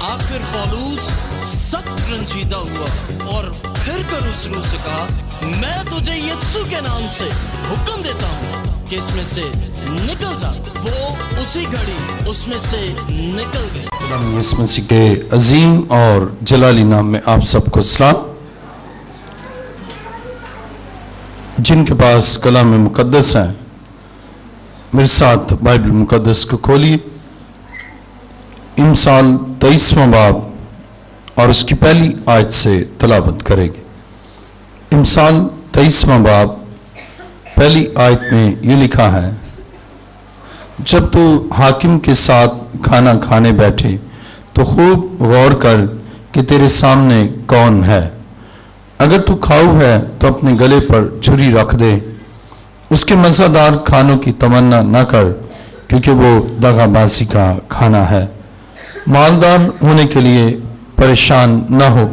आखिर पौलुस सख्त रंजीदा हुआ और फिर कर उस रूह से कहा, मैं तुझे यीशु के नाम से हुक्म देता हूँ कि इसमें से निकल जा। वो उसी घड़ी उसमें से निकल गए। यीशु मसीह के अजीम और जलाली नाम में आप सबको सलाम। जिनके पास कलाम मुकद्दस है, मेरे साथ बाइबल मुकद्दस को खोलिए। इमसाल 23वां बाब और उसकी पहली आयत से तलावत करेंगे। इमसाल 23वां बाब पहली आयत में ये लिखा है, जब तू हाकिम के साथ खाना खाने बैठे तो खूब गौर कर कि तेरे सामने कौन है। अगर तू खाऊ है तो अपने गले पर छुरी रख दे। उसके मज़ेदार खानों की तमन्ना न कर, क्योंकि वो दगाबाजी का खाना है। मालदार होने के लिए परेशान न हो,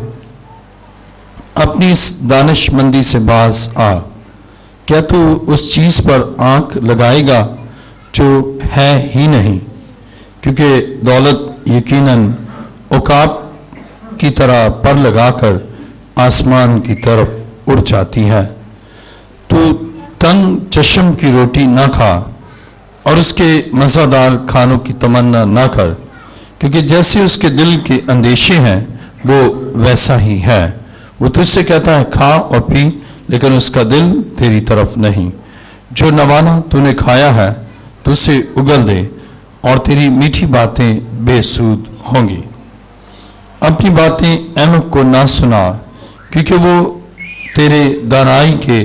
अपनी इस दानिशमंदी से बाज आ। क्या तू उस चीज़ पर आंख लगाएगा जो है ही नहीं, क्योंकि दौलत यकीनन उकाब की तरह पर लगाकर आसमान की तरफ उड़ जाती है। तू तंग चश्म की रोटी न खा और उसके मज़ेदार खानों की तमन्ना न कर, क्योंकि जैसे उसके दिल के अंदेशे हैं वो वैसा ही है। वो तुझसे कहता है खा और पी, लेकिन उसका दिल तेरी तरफ नहीं। जो नवाना तूने खाया है तो उसे उगल दे और तेरी मीठी बातें बेसूद होंगी। अपनी बातें अहमक को ना सुना, क्योंकि वो तेरे दानाई के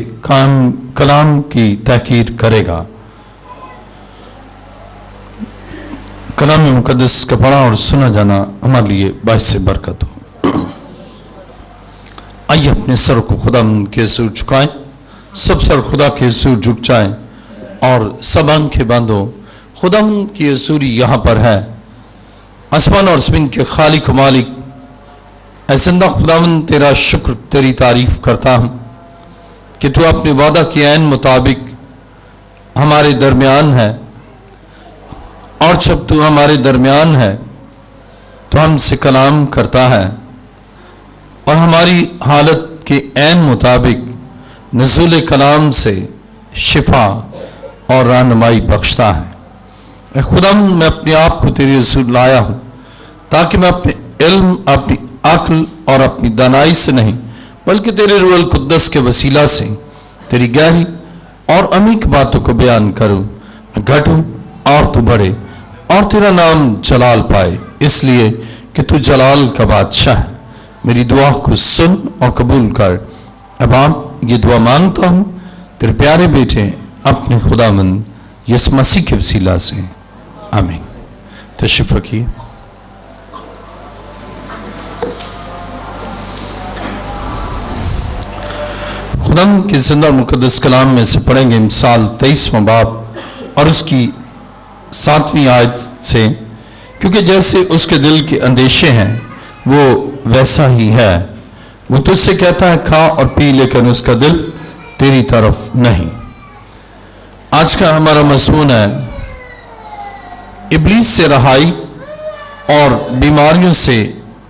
कलाम की तहकीर करेगा। कलाम मुकद्दस का पढ़ा और सुना जाना हमारे लिए बाइस बरकत हो। आइए अपने सर को खुदा के सूर झुकाएं। सब सर खुदा के सूर झुक जाएं और सब आंखें बांधो। खुदा की सूरी यहाँ पर है। आसमान और ज़मीन के खालिक मालिक, ऐ जिंदा खुदावन, तेरा शुक्र, तेरी तारीफ करता हूँ कि तू अपने वादा के ऐन मुताबिक हमारे दरमियान है। और जब तू हमारे दरमियान है तो हमसे कलाम करता है और हमारी हालत के ऐन मुताबिक नज़ुल कलाम से शिफा और रहनुमाई बख्शता है। खुदा, मैं अपने आप को तेरे हुज़ूर लाया हूँ ताकि मैं अपने इल्म, अपनी अक्ल और अपनी दानाई से नहीं, बल्कि तेरे रूह अल कुद्दस के वसीला से तेरी गहरी और अमीक बातों को बयान करूँ। मैं घटूँ और तू बढ़े और तेरा नाम जलाल पाए, इसलिए कि तू जलाल का बादशाह है। मेरी दुआ को सुन और कबूल कर। अब आप ये दुआ मांगता हूँ तेरे प्यारे बेटे अपने खुदावंद यीशु मसीह के वसीला से, आमीन। तशरीफ रखिए। खुदा के जिंदा मुकद्दस कलाम में से पढ़ेंगे इमसाल 23वां बाब और उसकी 7वीं आयत से, क्योंकि जैसे उसके दिल के अंदेशे हैं वो वैसा ही है। वो तुझसे कहता है खा और पी, लेकिन उसका दिल तेरी तरफ नहीं। आज का हमारा मज़मून है इब्लीस से रहाई और बीमारियों से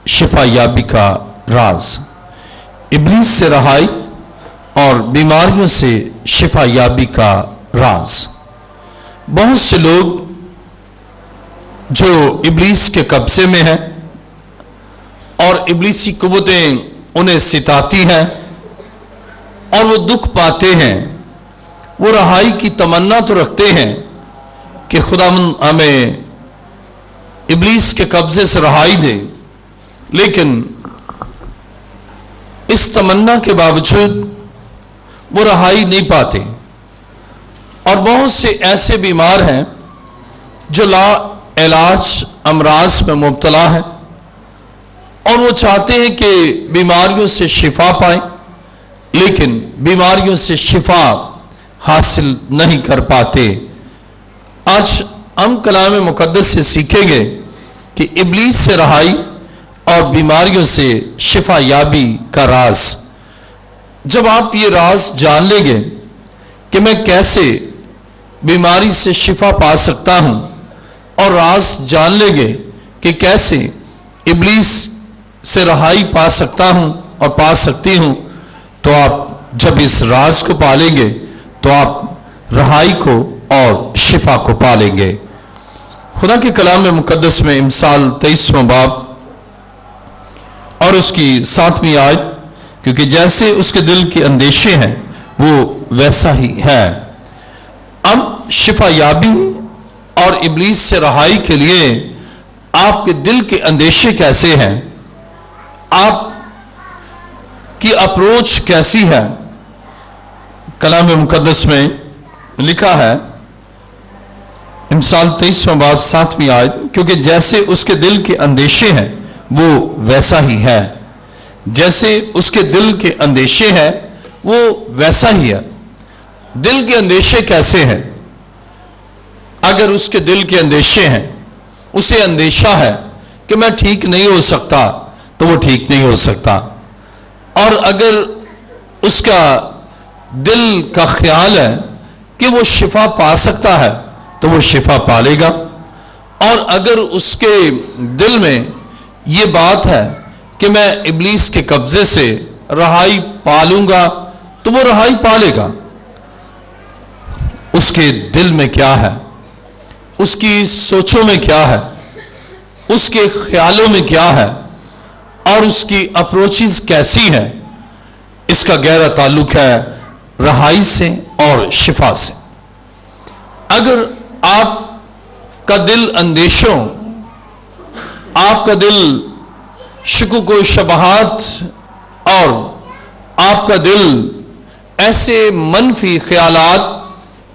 शिफा याबी का राज। इब्लीस से रहाई और बीमारियों से शिफा याबी का राज। बहुत से लोग जो इब्लीस के कब्जे में हैं और इब्लीसी कुव्वतें उन्हें सिताती हैं और वो दुख पाते हैं, वो रहाई की तमन्ना तो रखते हैं कि खुदावंद हमें इब्लीस के कब्जे से रहाई दे, लेकिन इस तमन्ना के बावजूद वो रहाई नहीं पाते। और बहुत से ऐसे बीमार हैं जो ला इलाज अमराज में मुब्तला है और वो चाहते हैं कि बीमारियों से शिफा पाएं, लेकिन बीमारियों से शिफा हासिल नहीं कर पाते। आज हम कलाम मुकद्दस से सीखेंगे कि इब्लीस से रहाई और बीमारियों से शिफा याबी का राज। जब आप ये राज जान लेंगे कि मैं कैसे बीमारी से शिफा पा सकता हूं और राज जान लेंगे कि कैसे इब्लीस से रहाई पा सकता हूं और पा सकती हूं, तो आप जब इस राज को पालेंगे तो आप रहाई को और शिफा को पालेंगे। खुदा के कलाम मुकद्दस में इमसाल 23वां बाब और उसकी 7वीं आयत, क्योंकि जैसे उसके दिल के अंदेशे हैं वो वैसा ही है। अब शिफा याबी और इब्लीस से रहाई के लिए आपके दिल के अंदेशे कैसे हैं, आप की अप्रोच कैसी है। कलाम मुकद्दस में लिखा है, इमसाल 23वां बाब 7वीं आयत, क्योंकि जैसे उसके दिल के अंदेशे हैं वो वैसा ही है। जैसे उसके दिल के अंदेशे हैं वो वैसा ही है। दिल के अंदेशे कैसे हैं? अगर उसके दिल के अंदेशे हैं, उसे अंदेशा है कि मैं ठीक नहीं हो सकता, तो वो ठीक नहीं हो सकता। और अगर उसका दिल का ख्याल है कि वो शिफा पा सकता है, तो वो शिफा पालेगा। और अगर उसके दिल में ये बात है कि मैं इब्लीस के कब्जे से रहाई पालूंगा, तो वो रहाई पालेगा। उसके दिल में क्या है, उसकी सोचों में क्या है, उसके ख्यालों में क्या है और उसकी अप्रोचेस कैसी है, इसका गहरा ताल्लुक है रहाई से और शिफा से। अगर आपका दिल अंदेशों, आपका दिल शुकुक व शबहात और आपका दिल ऐसे मनफी ख्यालात,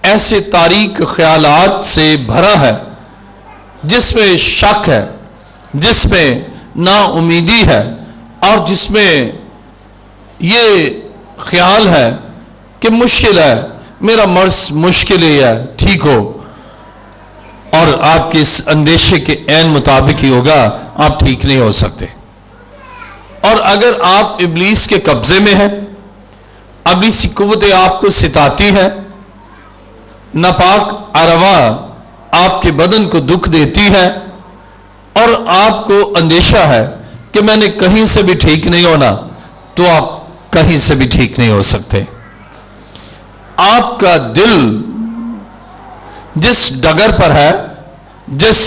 ऐसे तारीक ख्यालात से भरा है जिसमें शक है, जिसमें नाउमीदी है और जिसमें ये ख्याल है कि मुश्किल है, मेरा मर्ज मुश्किल है ठीक हो, और आपके इस अंदेशे के ऐन मुताबिक ही होगा, आप ठीक नहीं हो सकते। और अगर आप इब्लीस के कब्जे में हैं, इब्लीसी कुव्वतें आपको सिताती है, नापाक अरवा आपके बदन को दुख देती है और आपको अंदेशा है कि मैंने कहीं से भी ठीक नहीं होना, तो आप कहीं से भी ठीक नहीं हो सकते। आपका दिल जिस डगर पर है, जिस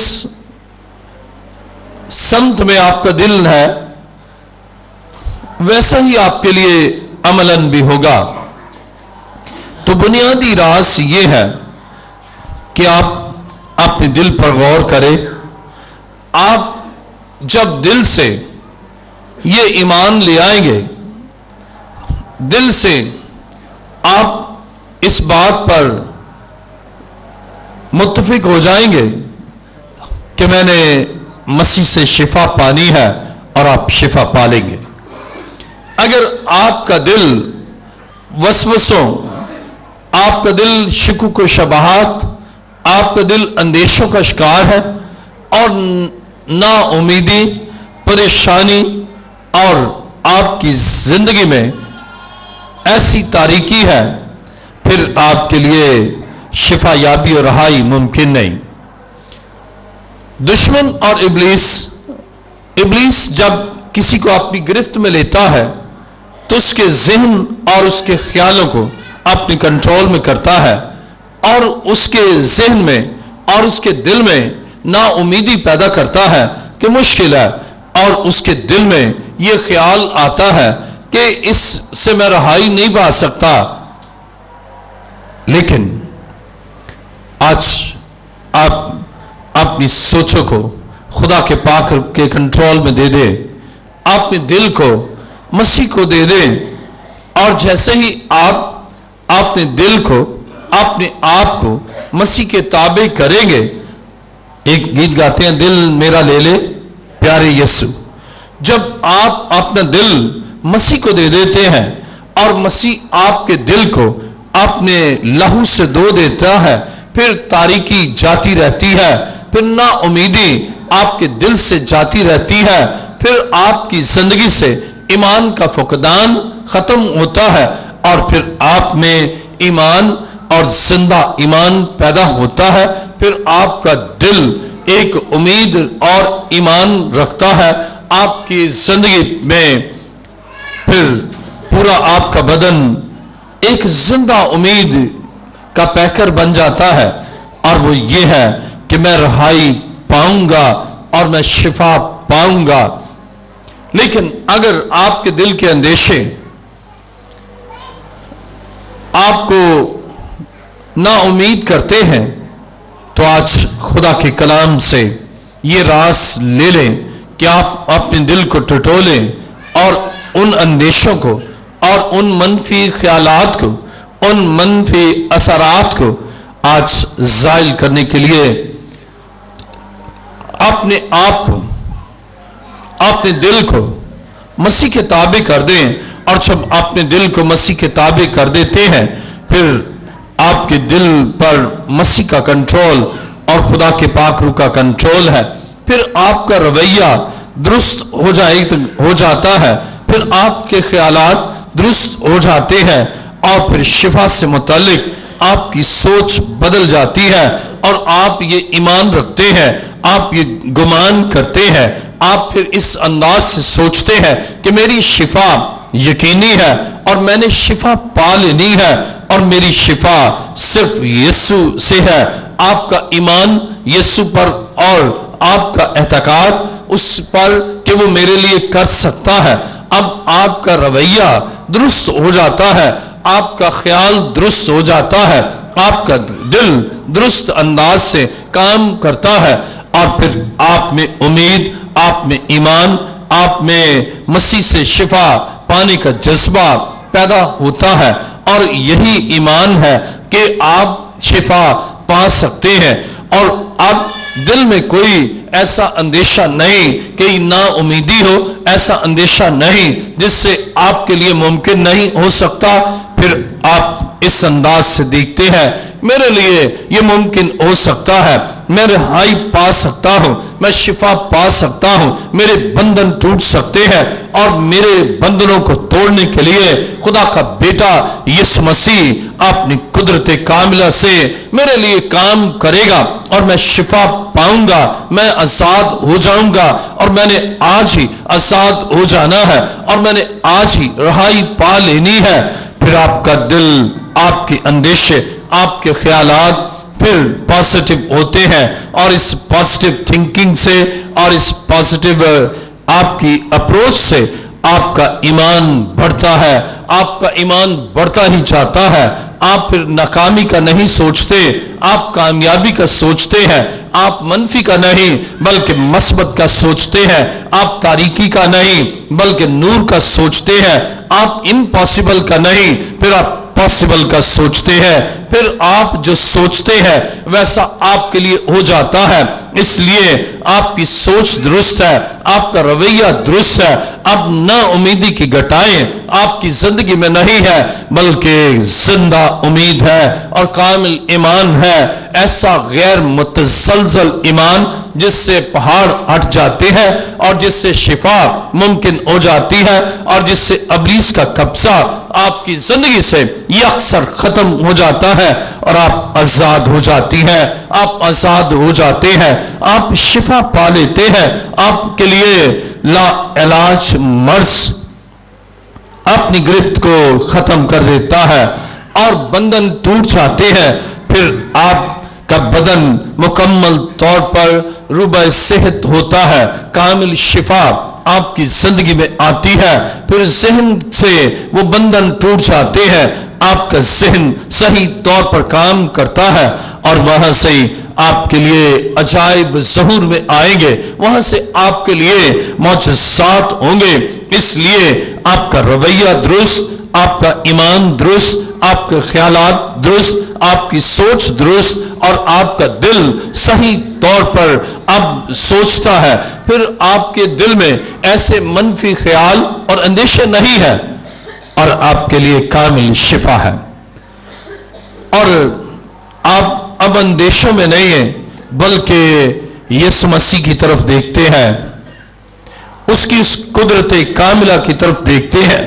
समत में आपका दिल है, वैसा ही आपके लिए अमलन भी होगा। तो बुनियादी राज ये है कि आप अपने दिल पर गौर करें। आप जब दिल से ये ईमान ले आएंगे, दिल से आप इस बात पर मुत्तफिक हो जाएंगे कि मैंने मसीह से शिफा पानी है, और आप शिफा पालेंगे। अगर आपका दिल वसवसों, आपका दिल शुकुक व शबहात, आपका दिल अंदेशों का शिकार है और ना उम्मीदी, परेशानी और आपकी जिंदगी में ऐसी तारीकी है, फिर आपके लिए शिफा याबी और रहाई मुमकिन नहीं। दुश्मन और इब्लीस जब किसी को अपनी गिरफ्त में लेता है तो उसके ज़हन और उसके ख्यालों को अपने कंट्रोल में करता है और उसके ज़हन में और उसके दिल में नाउमीदी पैदा करता है कि मुश्किल है, और उसके दिल में यह ख्याल आता है कि इससे मैं रहाई नहीं पा सकता। लेकिन आज आप अपनी सोचों को खुदा के पाक के कंट्रोल में दे दे, अपने दिल को मसीह को दे दे, और जैसे ही आप अपने दिल को, अपने आप को मसीह के ताबे करेंगे। एक गीत गाते हैं, दिल मेरा ले ले प्यारे यीशु। जब आप अपना दिल मसीह को दे देते हैं और मसीह आपके दिल को अपने लहू से धो देता है, फिर तारीकी जाती रहती है, फिर ना उम्मीदी आपके दिल से जाती रहती है, फिर आपकी जिंदगी से ईमान का फुकदान खत्म होता है और फिर आप में ईमान और जिंदा ईमान पैदा होता है। फिर आपका दिल एक उम्मीद और ईमान रखता है आपकी जिंदगी में फिर पूरा आपका बदन एक जिंदा उम्मीद का पैकर बन जाता है, और वो ये है कि मैं रहाई पाऊंगा और मैं शिफा पाऊंगा। लेकिन अगर आपके दिल के अंदेशे आपको ना उम्मीद करते हैं, तो आज खुदा के कलाम से ये रास ले लें कि आप अपने दिल को टटोलें और उन अंदेशों को और उन मनफी ख्यालात को, उन मनफी असरात को आज ज़ाइल करने के लिए अपने आप को, अपने दिल को मसीह के ताबे कर दें। और जब अपने दिल को मसीह के ताबे कर देते हैं, फिर आपके दिल पर मसीह का कंट्रोल और खुदा के पाक रूह का कंट्रोल है। फिर आपका रवैया दुरुस्त हो जाता है, फिर आपके ख्यालात दुरुस्त हो जाते हैं, और फिर शिफा से मुतालिक आपकी सोच बदल जाती है, और आप ये ईमान रखते हैं, आप ये गुमान करते हैं, आप फिर इस अंदाज से सोचते हैं कि मेरी शिफा यकीनी है और मैंने शिफा पा लेनी है, और मेरी शिफा सिर्फ यीशु से है। आपका ईमान यीशु पर और आपका एतकाद उस पर कि वो मेरे लिए कर सकता है। अब आपका रवैया दुरुस्त हो जाता है, आपका ख्याल दुरुस्त हो जाता है, आपका दिल दुरुस्त अंदाज से काम करता है, और फिर आप में उम्मीद, आप में ईमान, आप में मसीह से शिफा पाने का जज्बा पैदा होता है। और यही ईमान है कि आप शिफा पा सकते हैं, और अब दिल में कोई ऐसा अंदेशा नहीं कि ना उम्मीदी हो, ऐसा अंदेशा नहीं जिससे आपके लिए मुमकिन नहीं हो सकता। फिर आप इस अंदाज से देखते हैं, मेरे लिए ये मुमकिन हो सकता है, मैं रिहाई पा सकता हूं, मैं शिफा पा सकता हूं, मेरे बंधन टूट सकते हैं, और मेरे बंधनों को तोड़ने के लिए खुदा का बेटा यीशु मसीह अपनी कुदरत कामिला से मेरे लिए काम करेगा, और मैं शिफा पाऊंगा, मैं आजाद हो जाऊंगा, और मैंने आज ही आजाद हो जाना है, और मैंने आज ही रिहाई पा लेनी है। फिर आपका दिल, आपके अंदेशे, आपके ख्यालात फिर पॉजिटिव होते हैं, और इस पॉजिटिव थिंकिंग से और इस पॉजिटिव आपकी अप्रोच से आपका ईमान बढ़ता है, आपका ईमान बढ़ता ही जाता है। आप फिर नाकामी का नहीं सोचते, आप कामयाबी का सोचते हैं, आप मनफी का नहीं बल्कि मस्बत का सोचते हैं, आप तारीकी का नहीं बल्कि नूर का सोचते हैं, आप इम्पॉसिबल का नहीं फिर आप पॉसिबल का सोचते हैं। फिर आप जो सोचते हैं वैसा आपके लिए हो जाता है। इसलिए आपकी सोच दुरुस्त है, आपका रवैया दुरुस्त है। अब ना उम्मीदी की घटाएं आपकी जिंदगी में नहीं है, बल्कि जिंदा उम्मीद है और कामिल ईमान है, ऐसा गैर मुतसलसल ईमान जिससे पहाड़ हट जाते हैं और जिससे शिफा मुमकिन हो जाती है और जिससे इब्लीस का कब्जा आपकी जिंदगी से यकसर खत्म हो जाता है और आप आजाद हो जाती हैं, आप आजाद हो जाते हैं, आप शिफा पा लेते हैं। आपके लिए ला इलाज मर्ज अपनी गिरफ्त को खत्म कर देता है और बंधन टूट जाते हैं। फिर आपका बदन मुकम्मल तौर पर रुबा सेहत होता है, कामिल शिफा आपकी जिंदगी में आती है। फिर जहन से वो बंधन टूट जाते हैं, आपका जहन सही तौर पर काम करता है और वहां से आपके लिए अजाइब ज़हूर में आएंगे, वहां से आपके लिए मौजज़ात होंगे। इसलिए आपका रवैया दुरुस्त, आपका ईमान दुरुस्त, आपके ख्यालात दुरुस्त, आपकी सोच दुरुस्त और आपका दिल सही तौर पर अब सोचता है। फिर आपके दिल में ऐसे मनफी ख्याल और अंदेशे नहीं है और आपके लिए कामिल शिफा है। और आप अब अंदेशों में नहीं है बल्कि यीशु मसीह की तरफ देखते हैं, उसकी उस कुदरत कामिला की तरफ देखते हैं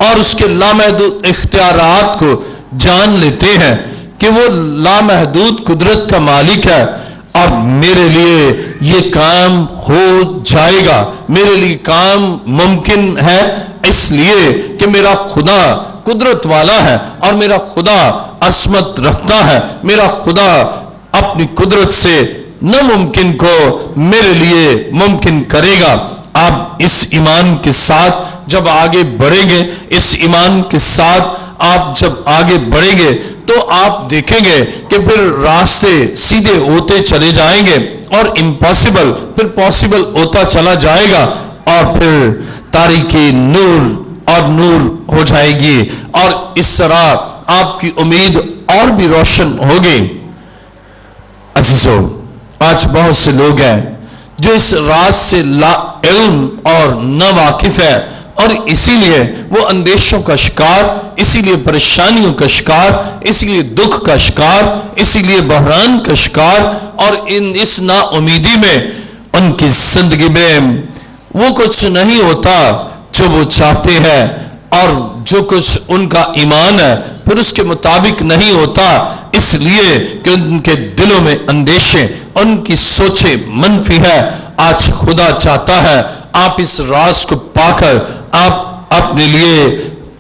और उसके लामहदूद इख्तियारात को जान लेते हैं कि वो लामहदूद कुदरत का मालिक है اور میرے لیے یہ کام ہو جائے گا، میرے لیے کام ممکن ہے، اس لیے کہ میرا خدا قدرت والا ہے اور میرا خدا عصمت رکھتا ہے، میرا خدا اپنی قدرت سے ناممکن کو میرے لیے ممکن کرے گا۔ آپ اس ایمان کے ساتھ جب آگے بڑھیں گے، اس ایمان کے ساتھ آپ جب آگے بڑھیں گے تو آپ دیکھیں گے کہ پھر راستے سیدھے ہوتے چلے جائیں گے اور امپاسبل پھر پاسبل ہوتا چلا جائے گا، اور پھر تاریکی نور اور نور ہو جائے گی، اور اس طرح آپ کی امید اور بھی روشن ہوگی۔ عزیزو، آج بہت سے لوگ ہیں جو اس راز سے لا علم اور نہ واقف ہے، اور اسی لیے وہ اندیشوں کا شکار، اسی لیے پریشانیوں کا شکار، اسی لیے دکھ کا شکار، اسی لیے بحران کا شکار، اور اس نا امیدی میں ان کی زندگی میں وہ کچھ نہیں ہوتا جو وہ چاہتے ہیں، اور جو کچھ ان کا ایمان ہے پھر اس کے مطابق نہیں ہوتا، اس لیے کہ ان کے دلوں میں اندیشے، ان کی سوچیں منفی ہے۔ آج خدا چاہتا ہے آپ اس راز کو پا کر آپ اپنے لیے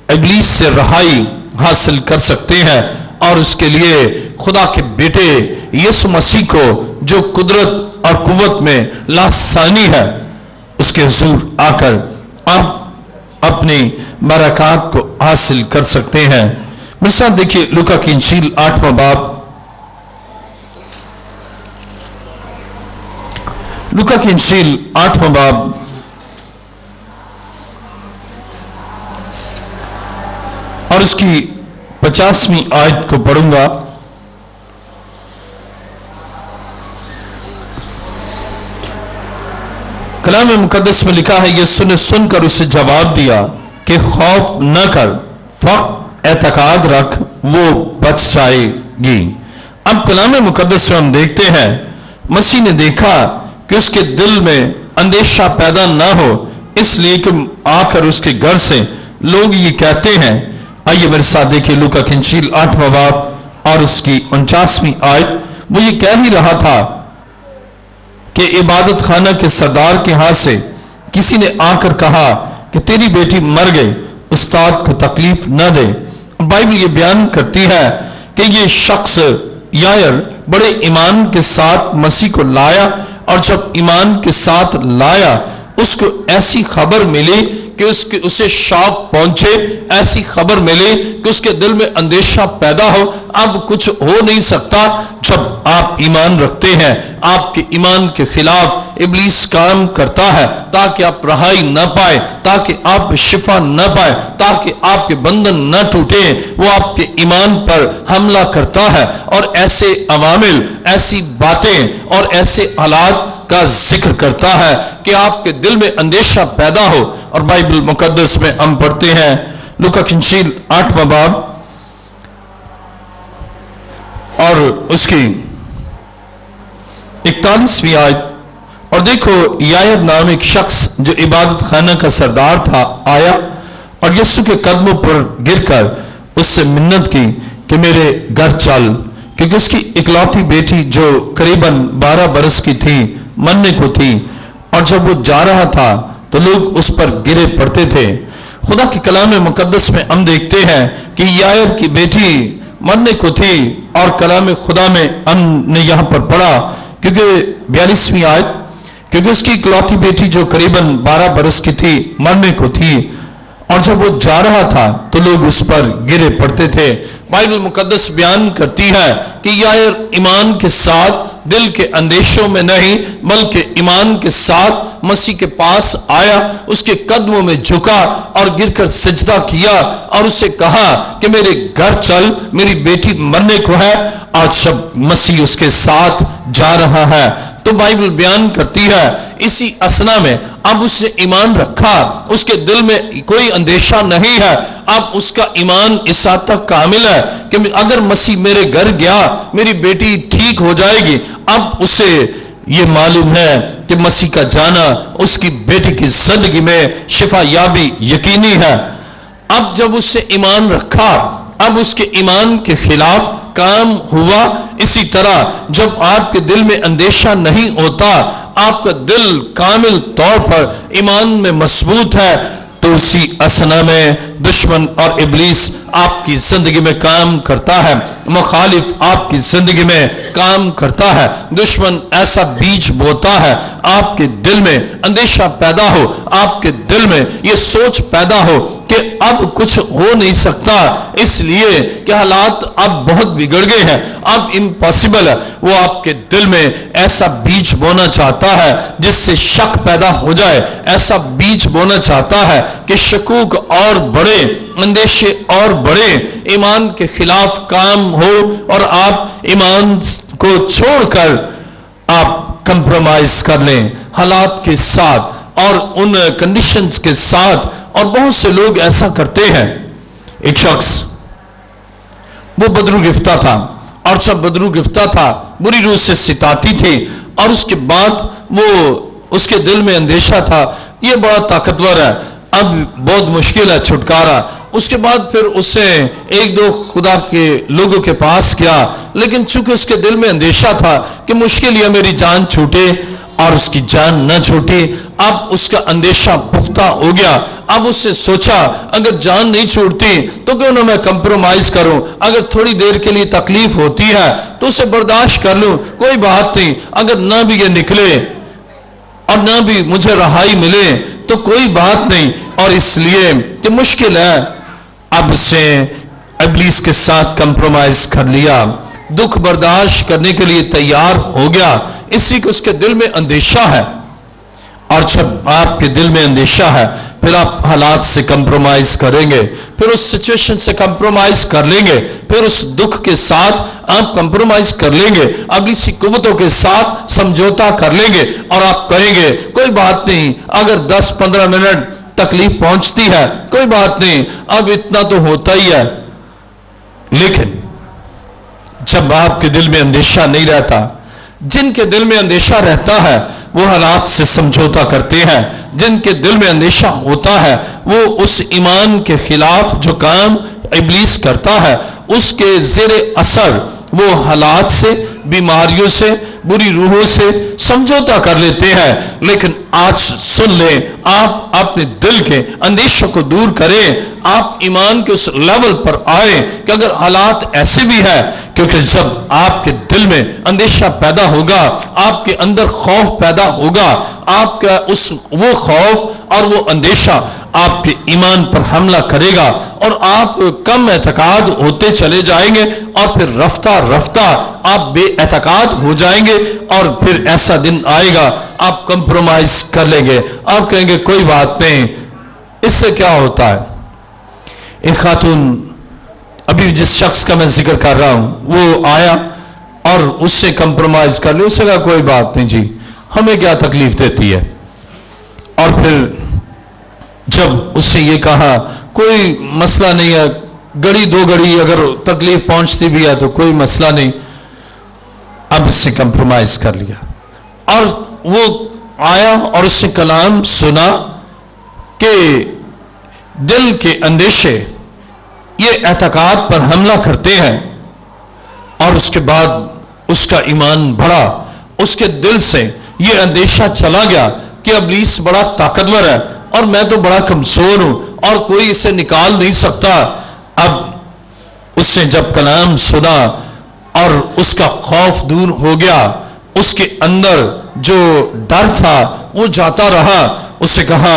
ابلیس سے رہائی حاصل کر سکتے ہیں، اور اس کے لیے خدا کے بیٹے یسوع مسیح کو جو قدرت اور قوت میں لاسانی ہے، اس کے حضور آ کر آپ اپنی برکات کو حاصل کر سکتے ہیں۔ میرے ساتھ دیکھیے لوکا کی انجیل 8واں باب، لوکا کی انجیل 8واں باب اور اس کی 50ویں آیت کو پڑھوں گا۔ کلام مقدس میں لکھا ہے، یسوع نے سن کر اسے جواب دیا کہ خوف نہ کر، فقط اعتقاد رکھ، وہ بچ جائے گی۔ اب کلام مقدس میں ہم دیکھتے ہیں مسیح نے دیکھا کہ اس کے دل میں اندیشہ پیدا نہ ہو، اس لیے کہ آ کر اس کے گھر سے لوگ یہ کہتے ہیں۔ آئیے میرے ساتھ دیکھیں لوکا کی انجیل 8واں باب اور اس کی 49ویں آیت۔ وہ یہ کہہ ہی رہا تھا کہ عبادت خانہ کے سردار کے ہاں سے کسی نے آ کر کہا کہ تیری بیٹی مر گئی، استاد کو تکلیف نہ دے۔ بائبل یہ بیان کرتی ہے کہ یہ شخص یائر بڑے ایمان کے ساتھ مسیح کو لایا، اور جب ایمان کے ساتھ لایا اس کو ایسی خبر ملی کہ اسے شوق پہنچے، ایسی خبر ملی کہ اس کے دل میں اندیشہ پیدا ہو۔ اب کچھ ہو نہیں سکتا جب آپ ایمان رکھتے ہیں، آپ کے ایمان کے خلاف ابلیس کام کرتا ہے تاکہ آپ رہائی نہ پائے، تاکہ آپ شفا نہ پائے، تاکہ آپ کے بندھن نہ ٹوٹے۔ وہ آپ کے ایمان پر حملہ کرتا ہے اور ایسے عوامل، ایسی باتیں اور ایسے حالات کا ذکر کرتا ہے کہ آپ کے دل میں اندیشہ پیدا ہو۔ اور بائبل مقدس میں ہم پڑھتے ہیں لوکا کی انجیل 8واں باب اور اس کی 41ویں آیت، اور دیکھو یائر نام ایک شخص جو عبادت خانہ کا سردار تھا آیا اور یسوع کے قدموں پر گر کر اس سے منت کی کہ میرے گھر چل، کیونکہ اس کی اکلوتی بیٹی جو قریباً 12 برس کی تھی مرنے کو تھی، اور جب وہ جا رہا تھا تو لوگ اس پر گرے پڑتے تھے۔ خدا کے کلام مقدس میں ہم دیکھتے ہیں کہ یائر کی بیٹی مرنے کو تھی، اور کلام خدا میں ہم نے یہاں پر پڑھا کیونکہ 42ویں آیت، کیونکہ اس کی اکلوتی بیٹی جو قریباً 12 برس کی تھی مرنے کو تھی، اور جب وہ جا رہا تھا تو لوگ اس پر گرے پڑتے تھے۔ بائبل مقدس بیان کرتی ہے کہ یائر ایمان کے ساتھ دل کے اندیشوں میں نہیں بلکہ ایمان کے ساتھ مسیح کے پاس آیا، اس کے قدموں میں جھکا اور گر کر سجدہ کیا اور اسے کہا کہ میرے گھر چل، میری بیٹی مرنے کو ہے۔ آج جب مسیح اس کے ساتھ جا رہا ہے تو بائبل بیان کرتی ہے اسی اسنا میں اب اس نے ایمان رکھا، اس کے دل میں کوئی اندیشہ نہیں ہے، اب اس کا ایمان اس حد تک کامل ہے کہ اگر مسیح میرے گھر گیا میری بیٹی ٹھیک ہو جائے گی۔ اب اسے یہ معلوم ہے کہ مسیح کا جانا اس کی بیٹی کی زندگی میں شفا یابی یقینی ہے۔ اب جب اس سے ایمان رکھا، اب اس کے ایمان کے خلاف काम हुआ। इसी तरह जब आपके दिल में अंदेशा नहीं होता, आपका दिल कामिल तौर पर ईमान में मजबूत है, तो उसी असना में दुश्मन और इब्लीस आपकी जिंदगी में काम करता है, मुखालिफ आपकी जिंदगी में काम करता है। दुश्मन ऐसा बीज बोता है, आपके दिल में अंदेशा पैदा हो, आपके दिल में ये सोच पैदा हो कि अब कुछ हो नहीं सकता, इसलिए कि हालात अब बहुत बिगड़ गए हैं, अब इम्पॉसिबल है। वो आपके दिल में ऐसा बीज बोना चाहता है जिससे शक पैदा हो जाए, ऐसा बीज बोना चाहता है कि शकूक और बड़े, अंदेशे और बड़े, ईमान के खिलाफ काम हो और आप ईमान को छोड़कर आप कंप्रोमाइज कर लें हालात के साथ और उन कंडीशंस के साथ। और बहुत से लोग ऐसा करते हैं। एक शख्स वो बदरू गिफ्ता था, और जब बदरू गिफ्ता था बुरी रूह से सिताती थी, और उसके बाद वो उसके दिल में अंदेशा था ये बड़ा ताकतवर है, अब बहुत मुश्किल है छुटकारा। उसके बाद फिर उससे एक दो खुदा के लोगों के पास गया, लेकिन चूंकि उसके दिल में अंदेशा था कि मुश्किल ये मेरी जान छूटे और उसकी जान न छूटे, अब उसका अंदेशा पुख्ता हो गया। अब उससे सोचा अगर जान नहीं छूटती तो क्यों ना मैं कंप्रोमाइज करूं, अगर थोड़ी देर के लिए तकलीफ होती है तो उसे बर्दाश्त कर लूं, कोई बात नहीं, अगर ना भी ये निकले और ना भी मुझे रहाई मिले तो कोई बात नहीं। और इसलिए कि मुश्किल है, अब उसने इब्लीस के साथ कंप्रोमाइज कर लिया, दुख बर्दाश्त करने के लिए तैयार हो गया, इसी को उसके दिल में अंदेशा है। और जब आपके दिल में अंदेशा है फिर आप हालात से कंप्रोमाइज करेंगे, फिर उस सिचुएशन से कंप्रोमाइज कर लेंगे, फिर उस दुख के साथ आप कंप्रोमाइज कर लेंगे, अब इसी कुव्वतों के साथ समझौता कर लेंगे और आप कहेंगे कोई बात नहीं, अगर 10-15 मिनट तकलीफ पहुंचती है कोई बात नहीं, अब इतना तो होता ही है। लेकिन जब आपके दिल में अंदेशा नहीं रहता, जिनके दिल में अंदेशा रहता है वो हालात से समझौता करते हैं, जिनके दिल में अंदेशा होता है वो उस ईमान के खिलाफ जो काम इब्लीस करता है उसके ज़ेरे असर वो हालात से, बीमारियों से, बुरी रूहों से समझौता कर लेते हैं। लेकिन आज सुन लें, आप अपने दिल के अंदेशों को दूर करें, आप ईमान के उस लेवल पर आए कि अगर हालात ऐसे भी है, क्योंकि जब आपके दिल में अंदेशा पैदा होगा, आपके अंदर खौफ पैदा होगा, आपका वो खौफ और वो अंदेशा आपके ईमान पर हमला करेगा और आप कम एतकाद होते चले जाएंगे और फिर रफ्ता रफ्ता आप बेएतकाद हो जाएंगे और फिर ऐसा दिन आएगा आप कंप्रोमाइज कर लेंगे, आप कहेंगे कोई बात नहीं। इससे क्या होता है, एक खातून अभी जिस शख्स का मैं जिक्र कर रहा हूं वो आया और उससे कंप्रोमाइज कर लिया, उससे कहा कोई बात नहीं जी, हमें क्या तकलीफ देती है। और फिर जब उससे ये कहा कोई मसला नहीं है, घड़ी दो घड़ी अगर तकलीफ पहुंचती भी है तो कोई मसला नहीं, अब इससे कंप्रोमाइज कर लिया। और वो आया और उससे कलाम सुना कि दिल के अंदेशे ये एतकाद पर हमला करते हैं, और उसके बाद उसका ईमान बढ़ा, उसके दिल से ये अंदेशा चला गया कि इब्लीस बड़ा ताकतवर है और मैं तो बड़ा कमजोर हूं और कोई इसे निकाल नहीं सकता। अब उसने जब कलाम सुना और उसका खौफ दूर हो गया, उसके अंदर जो डर था वो जाता रहा, उससे कहा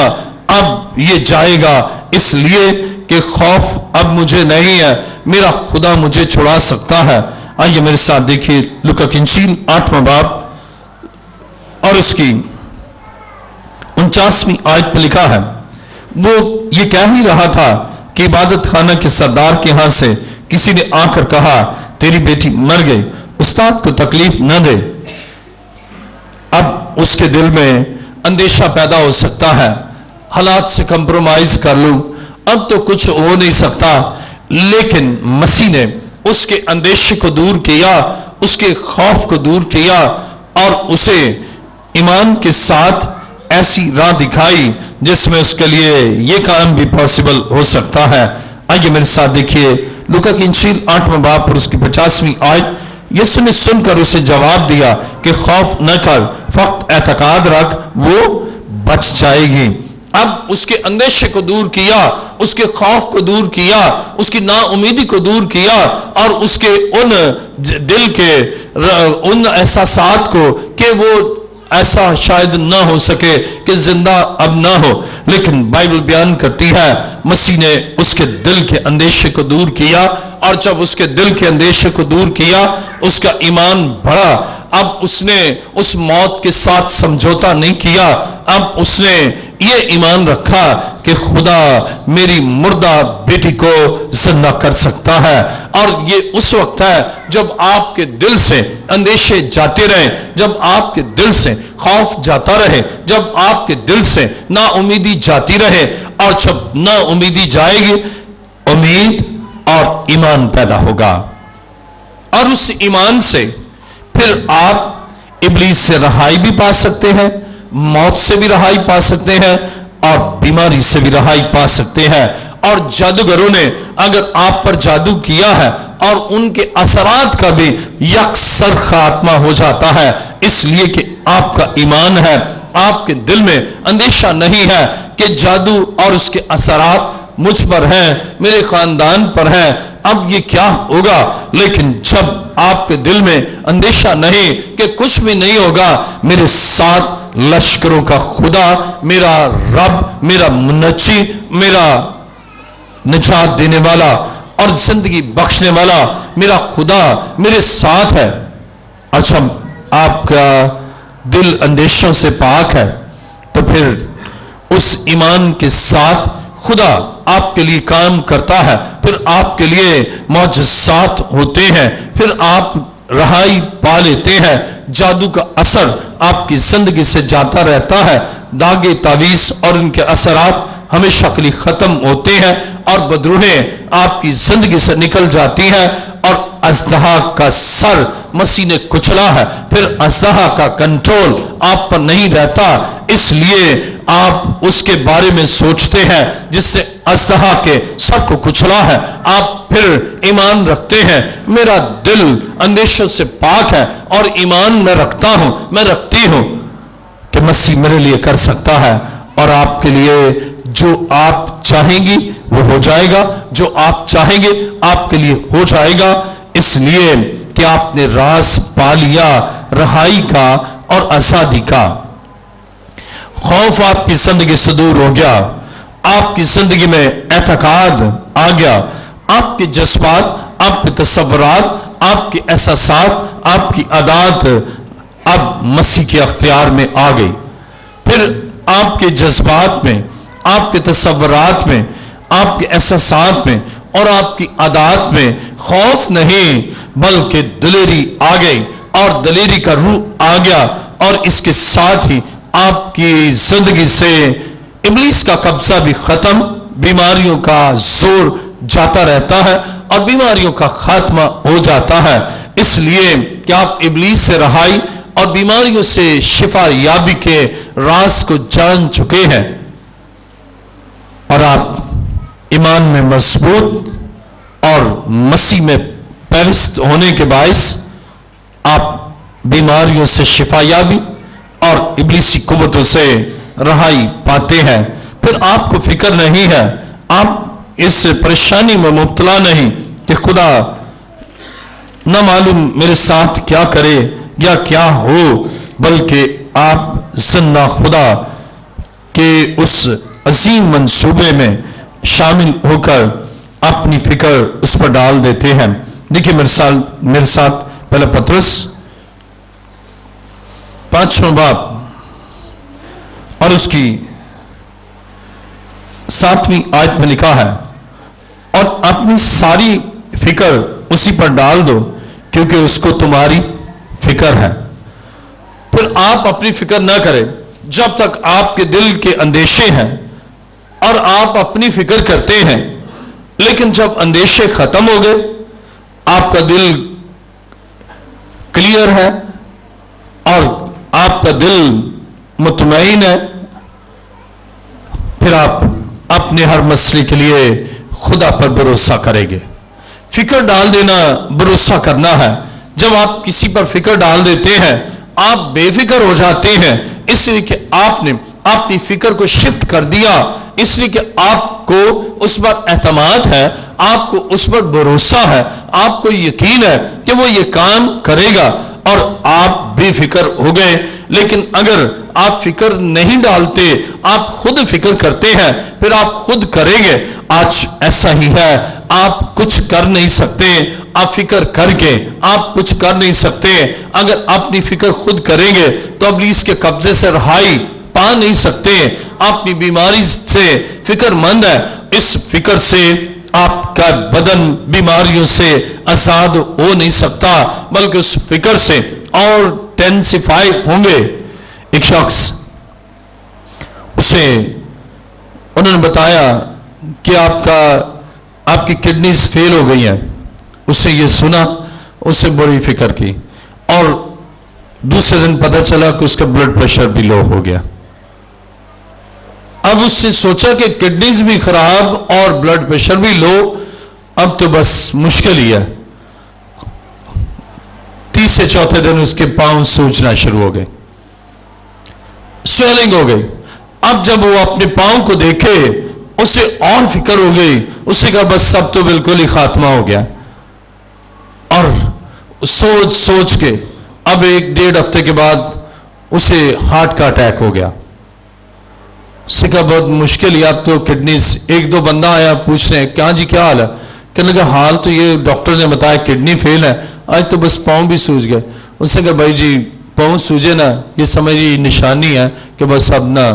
अब ये जाएगा इसलिए कि खौफ अब मुझे नहीं है, मेरा खुदा मुझे छुड़ा सकता है। आइए मेरे साथ देखिए लूका की इंजील 8वां बाब और उसकी 49वीं आयत पर लिखा है, वो ये कह ही रहा था कि इबादत खाना के सरदार के यहां से किसी ने आकर कहा तेरी बेटी मर गई, उस्ताद को तकलीफ न दे। अब उसके दिल में अंदेशा पैदा हो सकता है, हालात से कंप्रोमाइज कर लूं, अब तो कुछ हो नहीं सकता। लेकिन मसीह ने उसके अंदेशे को दूर किया, उसके खौफ को दूर किया और उसे ईमान के साथ ऐसी राह दिखाई जिसमें उसके लिए यह काम भी पॉसिबल हो सकता है। आइए मेरे साथ देखिए लूका की इंजील 8वां बाब और उसकी 50वीं आयत। यीशु ने सुनकर उसे जवाब दिया कि खौफ न कर, फक्त एतकाद रख, वो बच जाएगी। अब उसके अंदेशे को दूर किया, उसके खौफ को दूर किया, उसकी नाउमीदी को दूर किया और उसके उन दिल के उन एहसासात को कि वो ऐसा शायद ना हो सके कि जिंदा अब ना हो, लेकिन बाइबल बयान करती है मसीह ने उसके दिल के अंदेशे को दूर किया और जब उसके दिल के अंदेशे को दूर किया उसका ईमान बढ़ा। अब उसने उस मौत के साथ समझौता नहीं किया, अब उसने ये ईमान रखा कि खुदा मेरी मुर्दा बेटी को जिंदा कर सकता है। और ये उस वक्त है जब आपके दिल से अंदेशे जाते रहे, जब आपके दिल से खौफ जाता रहे, जब आपके दिल से ना उम्मीदी जाती रहे, और जब ना उम्मीदी जाएगी उम्मीद और ईमान पैदा होगा। और उस ईमान से फिर आप इब्लीस से रहाई भी पा सकते हैं, मौत से भी रहाई पा सकते हैं और बीमारी से भी रहाई पा सकते हैं। और जादूगरों ने अगर आप पर जादू किया है और उनके असरात का भी यकसर खात्मा हो जाता है, इसलिए कि आपका ईमान है, आपके दिल में अंदेशा नहीं है कि जादू और उसके असरात मुझ पर हैं, मेरे खानदान पर हैं, अब ये क्या होगा। लेकिन जब आपके दिल में अंदेशा नहीं कि कुछ भी नहीं होगा, मेरे साथ लश्करों का खुदा, मेरा रब, मेरा मुन्नची, मेरा निजात देने वाला और जिंदगी बख्शने वाला मेरा खुदा मेरे साथ है। अच्छा, आपका दिल अंदेशों से पाक है तो फिर उस ईमान के साथ खुदा आपके लिए काम करता है, फिर आपके लिए मौजज़ात होते हैं, फिर आप रहाई पा लेते हैं, जादू का असर आपकी जिंदगी से जाता रहता है, दागे तावीज़ और उनके असरात हमेशा के लिए खत्म होते हैं और बदरूहें आपकी जिंदगी से निकल जाती हैं और अज़दहा का सर मसीह ने कुचला है, फिर अज़दहा का कंट्रोल आप पर नहीं रहता, इसलिए आप उसके बारे में सोचते हैं जिससे अज़दहा के सर को कुचला है। आप फिर ईमान रखते हैं, मेरा दिल अंदेशों से पाक है और ईमान मैं रखता हूं, मैं रखती हूं कि मसीह मेरे लिए कर सकता है और आपके लिए जो आप चाहेंगी वो हो जाएगा, जो आप चाहेंगे आपके लिए हो जाएगा, इसलिए कि आपने राज पा लिया रहाई का और आजादी का। खौफ आपकी जिंदगी से दूर हो गया, आपकी जिंदगी में एतकाद आ गया, आपके जज्बात, आपके तसव्वुरात, आपके एहसासात, आपकी आदत अब मसीह के अख्तियार में आ गई। फिर आपके जज्बात में, आपके तसव्वुरात में, आपके एहसासात में और आपकी आदत में खौफ नहीं बल्कि दिलेरी आ गई और दिलेरी का रूह आ गया और इसके साथ ही आपकी जिंदगी से इब्लीस का कब्जा भी खत्म, बीमारियों का जोर जाता रहता है और बीमारियों का खात्मा हो जाता है, इसलिए कि आप इब्लीस से रहाई और बीमारियों से शिफा याबी के राज को जान चुके हैं और आप ईमान में मजबूत और मसीह में पैविस्त होने के बायस आप बीमारियों से शिफा याबी और इब्लीसी कुव्वतों से रहाई पाते हैं। फिर आपको फिक्र नहीं है, आप इस परेशानी में मुब्तला नहीं कि खुदा न मालूम मेरे साथ क्या करे या क्या हो, बल्कि आप जिंदा खुदा के उस अजीम मंसूबे में शामिल होकर अपनी फिक्र उस पर डाल देते हैं। देखिए मेरे साथ पहला पतरस 5वां बाब और उसकी 7वीं आयत में लिखा है, और अपनी सारी फिक्र उसी पर डाल दो क्योंकि उसको तुम्हारी फिक्र है। फिर आप अपनी फिक्र ना करें जब तक आपके दिल के अंदेशे हैं और आप अपनी फिक्र करते हैं, लेकिन जब अंदेशे खत्म हो गए, आपका दिल क्लियर है और आपका दिल मुतमईन है, फिर आप अपने हर मसले के लिए खुदा पर भरोसा करेंगे, فکر ڈال دینا بھروسہ کرنا ہے. جب آپ کسی پر فکر ڈال دیتے ہیں آپ بے فکر ہو جاتے ہیں، اس لیے کہ آپ نے اپنی فکر کو شفٹ کر دیا، اس لیے کہ آپ کو اس پر اعتماد ہے، آپ کو اس پر بھروسہ ہے، آپ کو یقین ہے کہ وہ یہ کام کرے گا اور آپ بے فکر ہو گئے. لیکن اگر آپ فکر نہیں ڈالتے، آپ خود فکر کرتے ہیں، پھر آپ خود کریں گے. آج ایسا ہی ہے، آپ کچھ کر نہیں سکتے، آپ فکر کر کے آپ کچھ کر نہیں سکتے. اگر اپنی فکر خود کریں گے تو ابلیس کے قبضے سے رہائی پا نہیں سکتے. اپنی بیماری سے فکر مند ہے، اس فکر سے آپ کا بدن بیماریوں سے آزاد ہو نہیں سکتا، بلکہ اس فکر سے اور ٹینسیفائی ہوں گے. ایک شخص اسے انہوں نے بتایا کہ آپ کی کڈنیز فیل ہو گئی ہیں. اسے یہ سنا، اسے بڑی فکر کی اور دوسرے دن پتہ چلا کہ اس کا بلڈ پریشر بھی لو ہو گیا. اب اس سے سوچا کہ کڈنیز بھی خراب اور بلڈ پریشر بھی لو، اب تو بس مشکل ہی ہے. تیسرے چوتھے دن اس کے پاؤں سوجنا شروع ہو گئے، سویلنگ ہو گئی. اب جب وہ اپنے پاؤں کو دیکھے اسے اور فکر ہو گئی. اسے کہا بس اب تو بالکل ہی خاتمہ ہو گیا. اور سوچ کے اب 1-1.5 ہفتے کے بعد اسے ہارٹ کا اٹیک ہو گیا. اسے کہا بہت مشکل ہی، اب تو کڈنیز. 1-2 بندہ آیا پوچھنے کیا جی کیا حال ہے؟ کہنے لگا حال تو یہ ڈاکٹر نے بتایا کڈنی فیل ہے، آج تو بس پاؤں بھی سوج گئے. اس نے کہا بھائی جی پاؤں سوجے نا یہ سمجھیے نشانی ہے کہ بس اب نا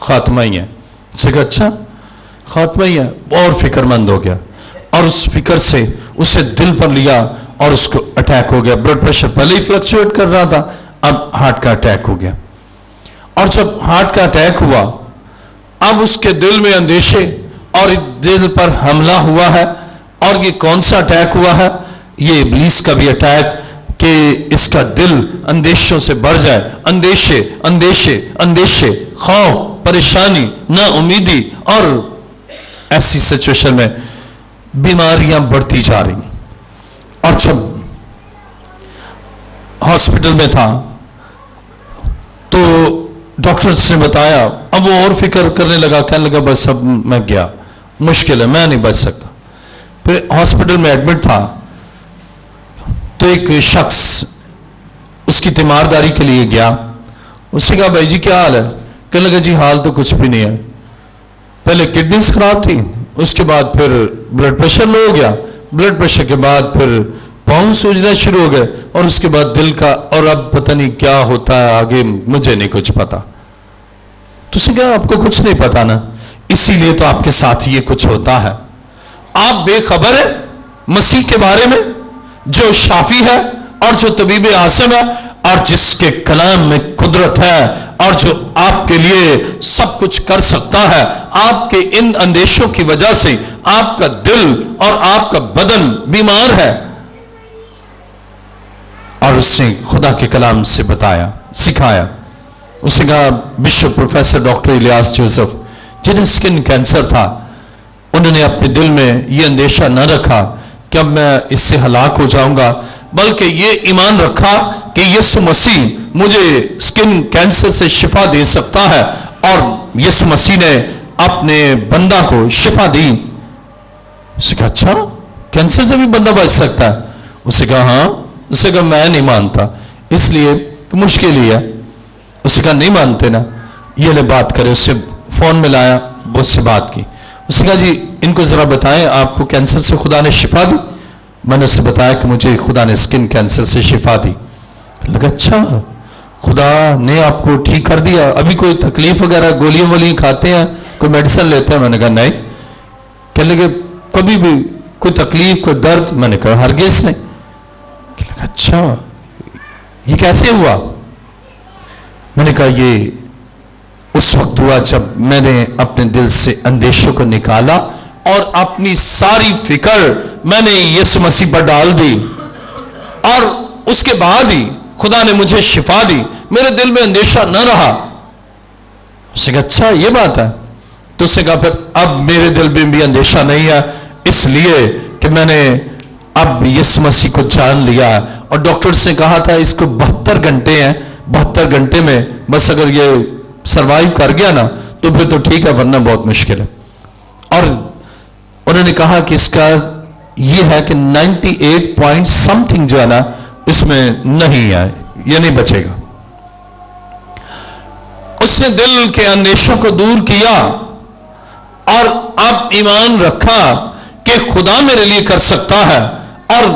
خاتمہ ہی ہے. اس نے کہا اچھا خاتمہ ہی ہے. اور فکر مند ہو گیا اور اس فکر سے اسے دل پر لیا اور اس کو اٹیک ہو گیا. بلڈ پریشر پہلے ہی فلکچویٹ کر رہا تھا، اب ہارٹ کا اٹیک ہو گیا. اور جب ہارٹ کا اٹیک ہوا اب اس کے دل میں اندیشے اور دل پر حملہ ہوا ہے. اور یہ کون سا اٹیک ہوا ہے؟ یہ ابلیس کا بھی اٹیک کہ اس کا دل اندیشوں سے بھر جائے. اندیشے اندیشے اندیشے، خوف، پریشانی، نا امیدی، اور ایسی سچویشن میں بیماریاں بڑھتی جا رہی. اور جب ہاسپٹل میں تھا تو ڈاکٹرز نے بتایا، اب وہ اور فکر کرنے لگا، کہنے لگا بس اب میں گیا، مشکل ہے، میں نہیں بچ سکتا. پھر ہاسپٹل میں ایڈمٹ تھا تو ایک شخص اس کی تیمارداری کے لیے گیا. اس نے کہا بھائی جی کیا حال ہے؟ کہنے لگا جی حال تو کچھ بھی نہیں ہے، پہلے کڈنیز خراب تھی، اس کے بعد پھر بلڈ پریشر لو ہو گیا، بلڈ پریشر کے بعد پھر پاؤں سوجنا شروع ہو گئے، اور اس کے بعد دل کا، اور اب پتہ نہیں کیا ہوتا ہے آگے، مجھے نہیں کچھ پتا. تو اس نے کہا آپ کو کچھ نہیں پتا نا، اسی لیے تو آپ کے ساتھ یہ کچھ ہوتا ہے. آپ بے خبر ہیں مسیح کے بارے میں جو شافی ہے اور جو طبیب عاصم ہے اور جس کے کلام میں قدرت ہے اور جو آپ کے لیے سب کچھ کر سکتا ہے. آپ کے ان اندیشوں کی وجہ سے آپ کا دل اور آپ کا بدن بیمار ہے. اور اس نے خدا کے کلام سے بتایا، سکھایا. اس نے کہا bishop professor doctor Ilyas Joseph جنہیں سکن کینسر تھا، انہوں نے اپنے دل میں یہ اندیشہ نہ رکھا کہ اب میں اس سے ہلاک ہو جاؤں گا، بلکہ یہ ایمان رکھا کہ یسوع مسیح مجھے سکن کینسر سے شفا دے سکتا ہے. اور یسوع مسیح نے اپنے بندہ کو شفا دی. اس نے کہا اچھا کینسر سے بھی بندہ بچ سکتا ہے؟ اس نے کہا ہاں. اس نے کہا میں نہیں مانتا، اس لیے کہ مشکل ہی ہے. اس نے کہا نہیں مانتے نا، یہ لے بات کرے. اس سے فون میں لایا، اس سے بات کی. اس نے کہا جی ان کو ذرا بتائیں آپ کو کینسر سے خدا نے شفا دی؟ میں نے اسے بتایا کہ مجھے خدا نے سکن کینسر سے شفا دی. لگا اچھا خدا نے آپ کو ٹھیک کر دیا، ابھی کوئی تکلیف وغیرہ گولیاں وولیاں کھاتے ہیں، کوئی میڈیسن لیتے ہیں؟ میں نے کہا نہیں. کہنے لگے کبھی بھی کوئی تکلیف کوئی درد؟ میں نے کہا ہرگز نہیں. کہنے لگا اچھا یہ کیسے ہوا؟ میں نے کہا یہ اس وقت ہوا جب میں نے اپنے دل سے اندیشوں کو نکالا اور اپنی ساری فکر میں نے یسوع مسیح پر ڈال دی، اور اس کے بعد ہی خدا نے مجھے شفا دی، میرے دل میں اندیشہ نہ رہا. اس نے کہا اچھا یہ بات ہے. تو اس نے کہا پھر اب میرے دل میں بھی اندیشہ نہیں ہے، اس لیے کہ میں نے अब यीशु मसीह को जान लिया है, और डॉक्टर्स ने कहा था इसको 72 घंटे हैं, 72 घंटे में बस अगर ये सरवाइव कर गया ना तो फिर तो ठीक है, वरना बहुत मुश्किल है। और उन्होंने कहा कि इसका ये है कि 98 पॉइंट समथिंग जो है ना इसमें नहीं है, ये नहीं बचेगा। उसने दिल के अंदेशों को दूर किया और अब ईमान रखा कि खुदा मेरे लिए कर सकता है और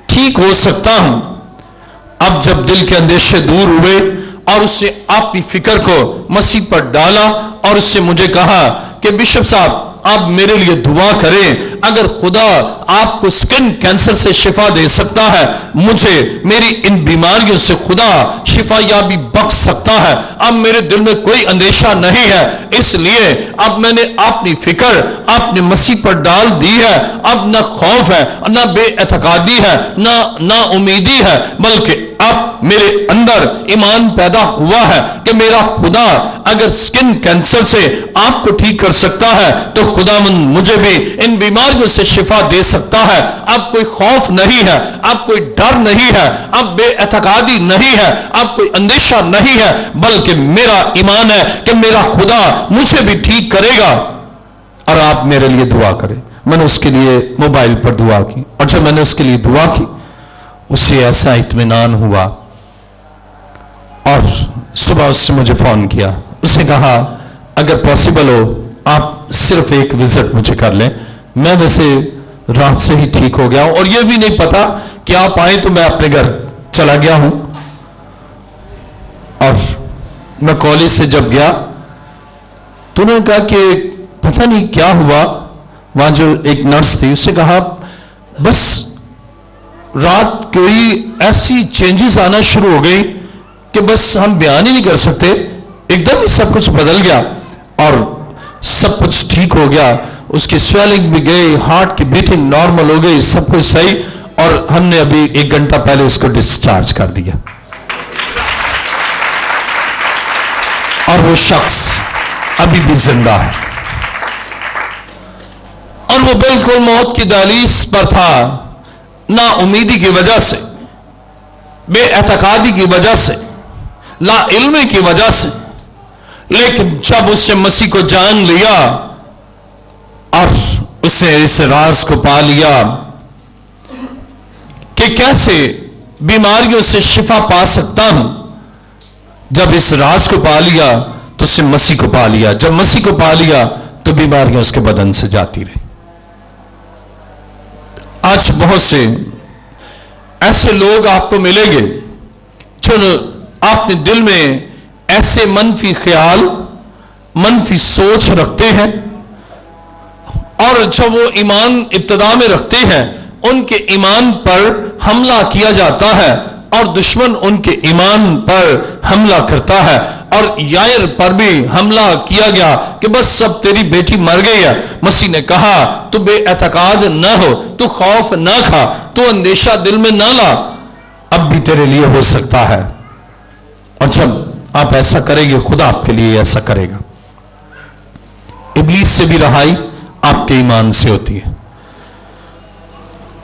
ठीक हो सकता हूं। अब जब दिल के अंदेशे दूर हुए और उसने अपनी फिक्र को मसीह पर डाला और उससे मुझे कहा कि बिशप साहब आप मेरे लिए दुआ करें, अगर खुदा आपको स्किन कैंसर से शिफा दे सकता है, मुझे मेरी इन बीमारियों से खुदा शिफा याबी बख्श सकता है। अब मेरे दिल में कोई अंदेशा नहीं है, इसलिए अब मैंने अपनी फिक्र अपने मसीह पर डाल दी है। अब न खौफ है, न बेएतकादी है, न उम्मीदी है, बल्कि अब मेरे अंदर ईमान पैदा हुआ है कि मेरा खुदा अगर स्किन कैंसर से आपको ठीक कर सकता है तो खुदावंद मुझे भी इन बीमारियों से शिफा दे सकता है। अब कोई खौफ नहीं है, अब कोई डर नहीं है, अब बेएतकादी नहीं है, अब कोई अंदेशा नहीं है, बल्कि मेरा ईमान है कि मेरा खुदा मुझे भी ठीक करेगा। और आप मेरे लिए दुआ करें। मैंने उसके लिए मोबाइल पर दुआ की, और जब मैंने उसके लिए दुआ की उससे ऐसा इत्मीनान हुआ। और सुबह उसने मुझे फोन किया, उसने कहा अगर पॉसिबल हो आप सिर्फ एक विजिट मुझे कर लें। मैं वैसे रात से ही ठीक हो गया हूं और यह भी नहीं पता कि आप आए तो मैं अपने घर चला गया हूं। और मैं कॉलेज से जब गया तो उन्होंने कहा कि पता नहीं क्या हुआ, वहां जो एक नर्स थी उससे कहा बस रात कोई ऐसी चेंजेस आना शुरू हो गई कि बस हम बयान ही नहीं कर सकते, एकदम ही सब कुछ बदल गया और सब कुछ ठीक हो गया। उसकी स्वेलिंग भी गई, हार्ट की बीटिंग नॉर्मल हो गई, सब कुछ सही, और हमने अभी 1 घंटा पहले उसको डिस्चार्ज कर दिया। और वो शख्स अभी भी जिंदा है और वो बिल्कुल मौत की दहलीज पर था, ना उम्मीदी की वजह से, बेएतकादी की वजह से, ला इल्मी की वजह से। लेकिन जब उसने मसीह को जान लिया और उसने इस राज को पा लिया कि कैसे बीमारियों से शिफा पा सकता हूं, जब इस राज को पा लिया तो उसने मसीह को पा लिया। जब मसीह को पा लिया तो बीमारियां उसके बदन से जाती रही। आज बहुत से ऐसे लोग आपको मिलेंगे जो अपने दिल में ऐसे मनफी ख्याल, मनफी सोच रखते हैं, और जब वो ईमान इब्तिदा में रखते हैं उनके ईमान पर हमला किया जाता है और दुश्मन उनके ईमान पर हमला करता है। और यायर पर भी हमला किया गया कि बस सब तेरी बेटी मर गई है। मसीह ने कहा तू बेएतकाद न हो, तू खौफ न खा, तू अंदेशा दिल में न ला, अब भी तेरे लिए हो सकता है। और जब आप ऐसा करेंगे खुदा आपके लिए ऐसा करेगा। इब्लीस से भी रहाई आपके ईमान से होती है।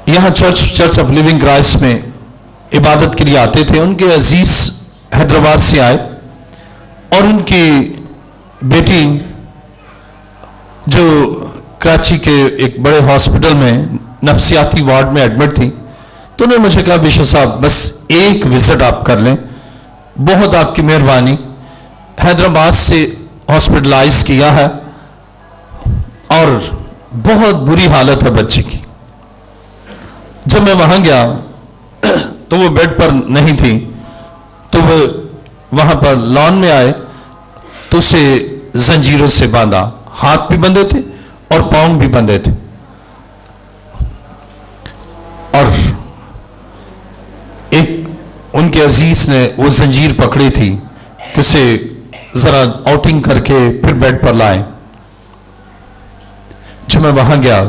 यहां चर्च ऑफ लिविंग क्राइस्ट में इबादत के लिए आते थे, उनके अजीज हैदराबाद से आए और उनकी बेटी जो कराची के एक बड़े हॉस्पिटल में नफ्सियाती वार्ड में एडमिट थी, तो उन्होंने मुझे कहा बिशप साहब बस एक विजिट आप कर लें, बहुत आपकी मेहरबानी। हैदराबाद से हॉस्पिटलाइज किया है और बहुत बुरी हालत है बच्ची की। जब मैं वहां गया तो वो बेड पर नहीं थी, तो वो वहां पर लॉन में आए तो उसे जंजीरों से बांधा, हाथ भी बंधे थे और पांव भी बंधे थे। और एक उनके अजीज ने वो जंजीर पकड़ी थी कि उसे जरा आउटिंग करके फिर बेड पर लाए। जब मैं वहां गया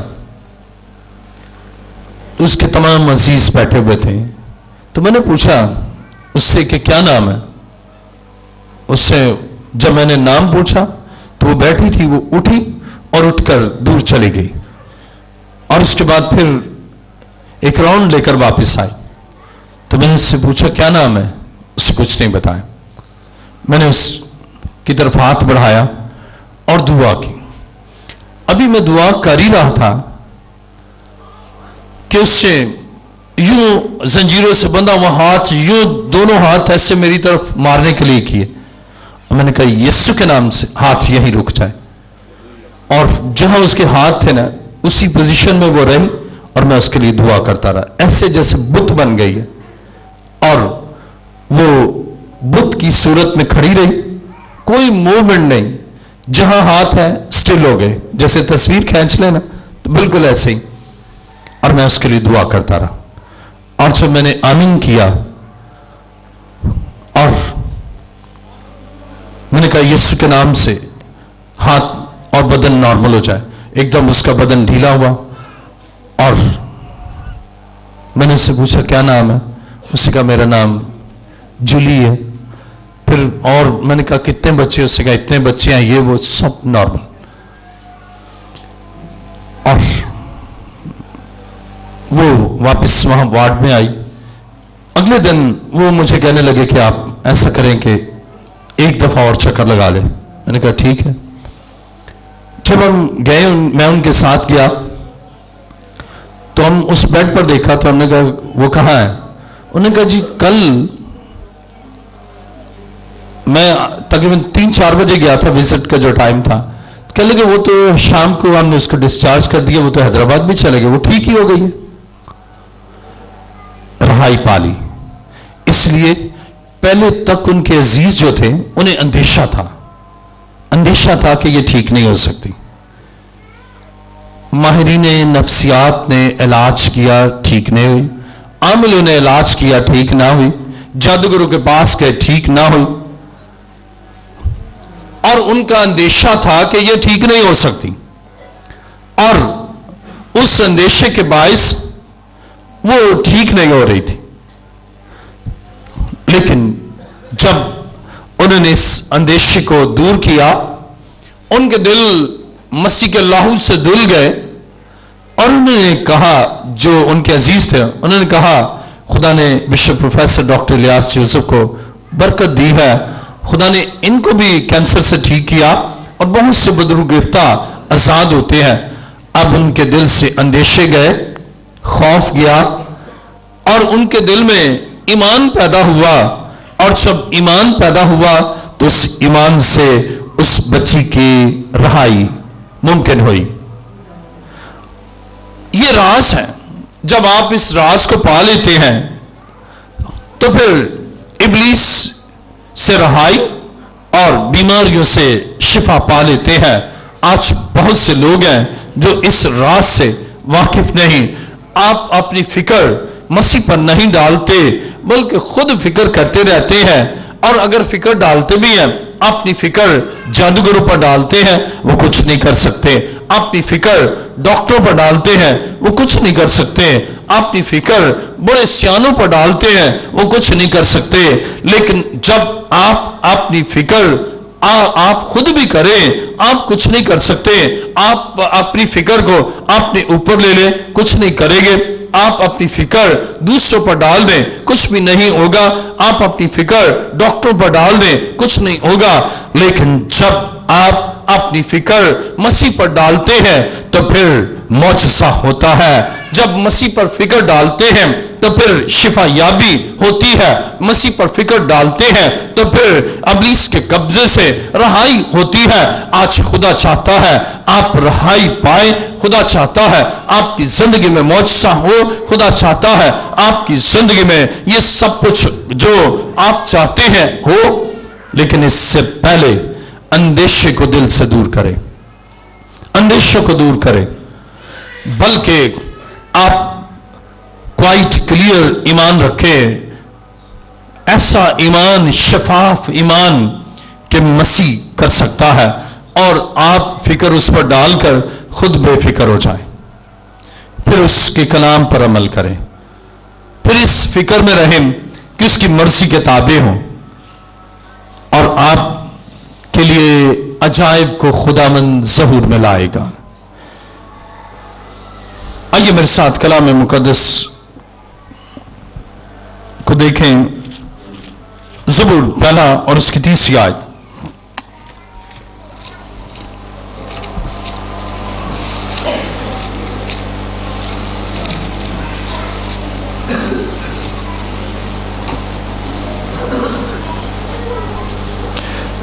तो उसके तमाम अजीज बैठे हुए थे, तो मैंने पूछा उससे कि क्या नाम है। उससे जब मैंने नाम पूछा तो वो बैठी थी, वो उठी और उठकर दूर चली गई। और उसके बाद फिर एक राउंड लेकर वापस आई। तो मैंने उससे पूछा क्या नाम है, उसे कुछ नहीं बताया। मैंने उसकी तरफ हाथ बढ़ाया और दुआ की। अभी मैं दुआ कर ही रहा था कि उससे यूं जंजीरों से बंधा हुआ हाथ, यूं दोनों हाथ ऐसे मेरी तरफ मारने के लिए किए। मैंने कहा यीशु के नाम से हाथ यहीं रुक जाए। और जहां उसके हाथ थे ना, उसी पोजीशन में वो रही और मैं उसके लिए दुआ करता रहा, ऐसे जैसे बुत बन गई है। और वो बुत की सूरत में खड़ी रही, कोई मूवमेंट नहीं, जहां हाथ है स्टिल हो गए, जैसे तस्वीर खींच लेना, तो बिल्कुल ऐसे ही। और मैं उसके लिए दुआ करता रहा। और जब मैंने आमीन किया और मैंने कहा यीशु के नाम से हाथ और बदन नॉर्मल हो जाए, एकदम उसका बदन ढीला हुआ। और मैंने उससे पूछा क्या नाम है, उसने कहा मेरा नाम जूली है। फिर और मैंने कहा कितने बच्चे, उसने कहा इतने बच्चे हैं, ये वो सब नॉर्मल। और वो वापस वहां वार्ड में आई। अगले दिन वो मुझे कहने लगे कि आप ऐसा करें कि एक दफा और चक्कर लगा ले। मैंने कहा ठीक है। जब हम गए, मैं उनके साथ गया, तो हम उस बेड पर देखा, तो हमने कहा वो कहाँ है। उन्होंने कहा जी कल मैं तकरीबन 3-4 बजे गया था, विजिट का जो टाइम था। कह लगे वो तो शाम को हमने उसको डिस्चार्ज कर दिया, वो तो हैदराबाद भी चले गए, वो ठीक ही हो गई है। रहाई पाली। इसलिए पहले तक उनके अजीज जो थे उन्हें अंदेशा था कि ये ठीक नहीं हो सकती। माहिरीन नफ्सियात ने इलाज किया, ठीक नहीं हुई। आमिलों ने इलाज किया, ठीक ना हुई। जादूगरों के पास गए, ठीक ना हुई। और उनका अंदेशा था कि यह ठीक नहीं हो सकती, और उस अंदेशे के बायस वो ठीक नहीं हो रही थी। लेकिन जब उन्होंने इस अंदेशे को दूर किया, उनके दिल मसीह के लाहू से धुल गए। और उन्होंने कहा, जो उनके अजीज थे, उन्होंने कहा खुदा ने bishop professor doctor Ilyas Joseph को बरकत दी है, खुदा ने इनको भी कैंसर से ठीक किया, और बहुत से बुजुर्ग गिरफ्तार आजाद होते हैं। अब उनके दिल से अंदेशे गए, खौफ गया, और उनके दिल में ईमान पैदा हुआ। और जब ईमान पैदा हुआ तो उस ईमान से उस बच्ची की रहाई मुमकिन हुई। ये राज है। जब आप इस राज को पा लेते हैं तो फिर इब्लीस से रहाई और बीमारियों से शिफा पा लेते हैं। आज बहुत से लोग हैं जो इस राज से वाकिफ नहीं। आप अपनी फिक्र मसीह पर नहीं डालते, बल्कि खुद फिक्र करते रहते हैं। और अगर फिक्र डालते भी हैं, अपनी फिक्र जादूगरों पर डालते हैं, वो कुछ नहीं कर सकते। अपनी फिक्र डॉक्टरों पर डालते हैं, वो कुछ नहीं कर सकते। अपनी फिक्र बड़े सियानों पर डालते हैं, वो कुछ नहीं कर सकते। लेकिन जब आप अपनी फिक्र आप खुद भी करें, आप कुछ नहीं कर सकते। आप अपनी फिक्र को अपने ऊपर ले लें, कुछ नहीं करेंगे। आप अपनी फिक्र दूसरों पर डाल दें, कुछ भी नहीं होगा। आप अपनी फिक्र डॉक्टरों पर डाल दें, कुछ नहीं होगा। लेकिन जब आप अपनी फिक्र मसीह पर डालते हैं तो फिर मौजज़ा होता है। जब मसीह पर फिक्र डालते हैं तो फिर शिफा याबी होती है। मसीह पर फिक्र डालते हैं तो फिर इब्लीस के कब्जे से रहाई होती है। आज खुदा चाहता है आप रहाई पाए। खुदा चाहता है आपकी जिंदगी में मौजज़ा हो। खुदा चाहता है आपकी जिंदगी में ये सब कुछ जो आप चाहते हैं हो। लेकिन इससे पहले अंदेशे को दिल से दूर करें, अंदेशों को दूर करें। बल्कि आप क्वाइट क्लियर ईमान रखें, ऐसा ईमान, शफाफ ईमान कि मसीह कर सकता है। और आप फिक्र उस पर डालकर खुद बेफिक्र हो जाए, फिर उसके कलाम पर अमल करें, फिर इस फिक्र में रहें कि उसकी मर्जी के ताबे हों, और आप के लिए अजायब को खुदावंद ज़हूर में लाएगा। آئیے میرے ساتھ کلام مقدس کو دیکھیں، زبور پہلا اور اس کی 30 آیت۔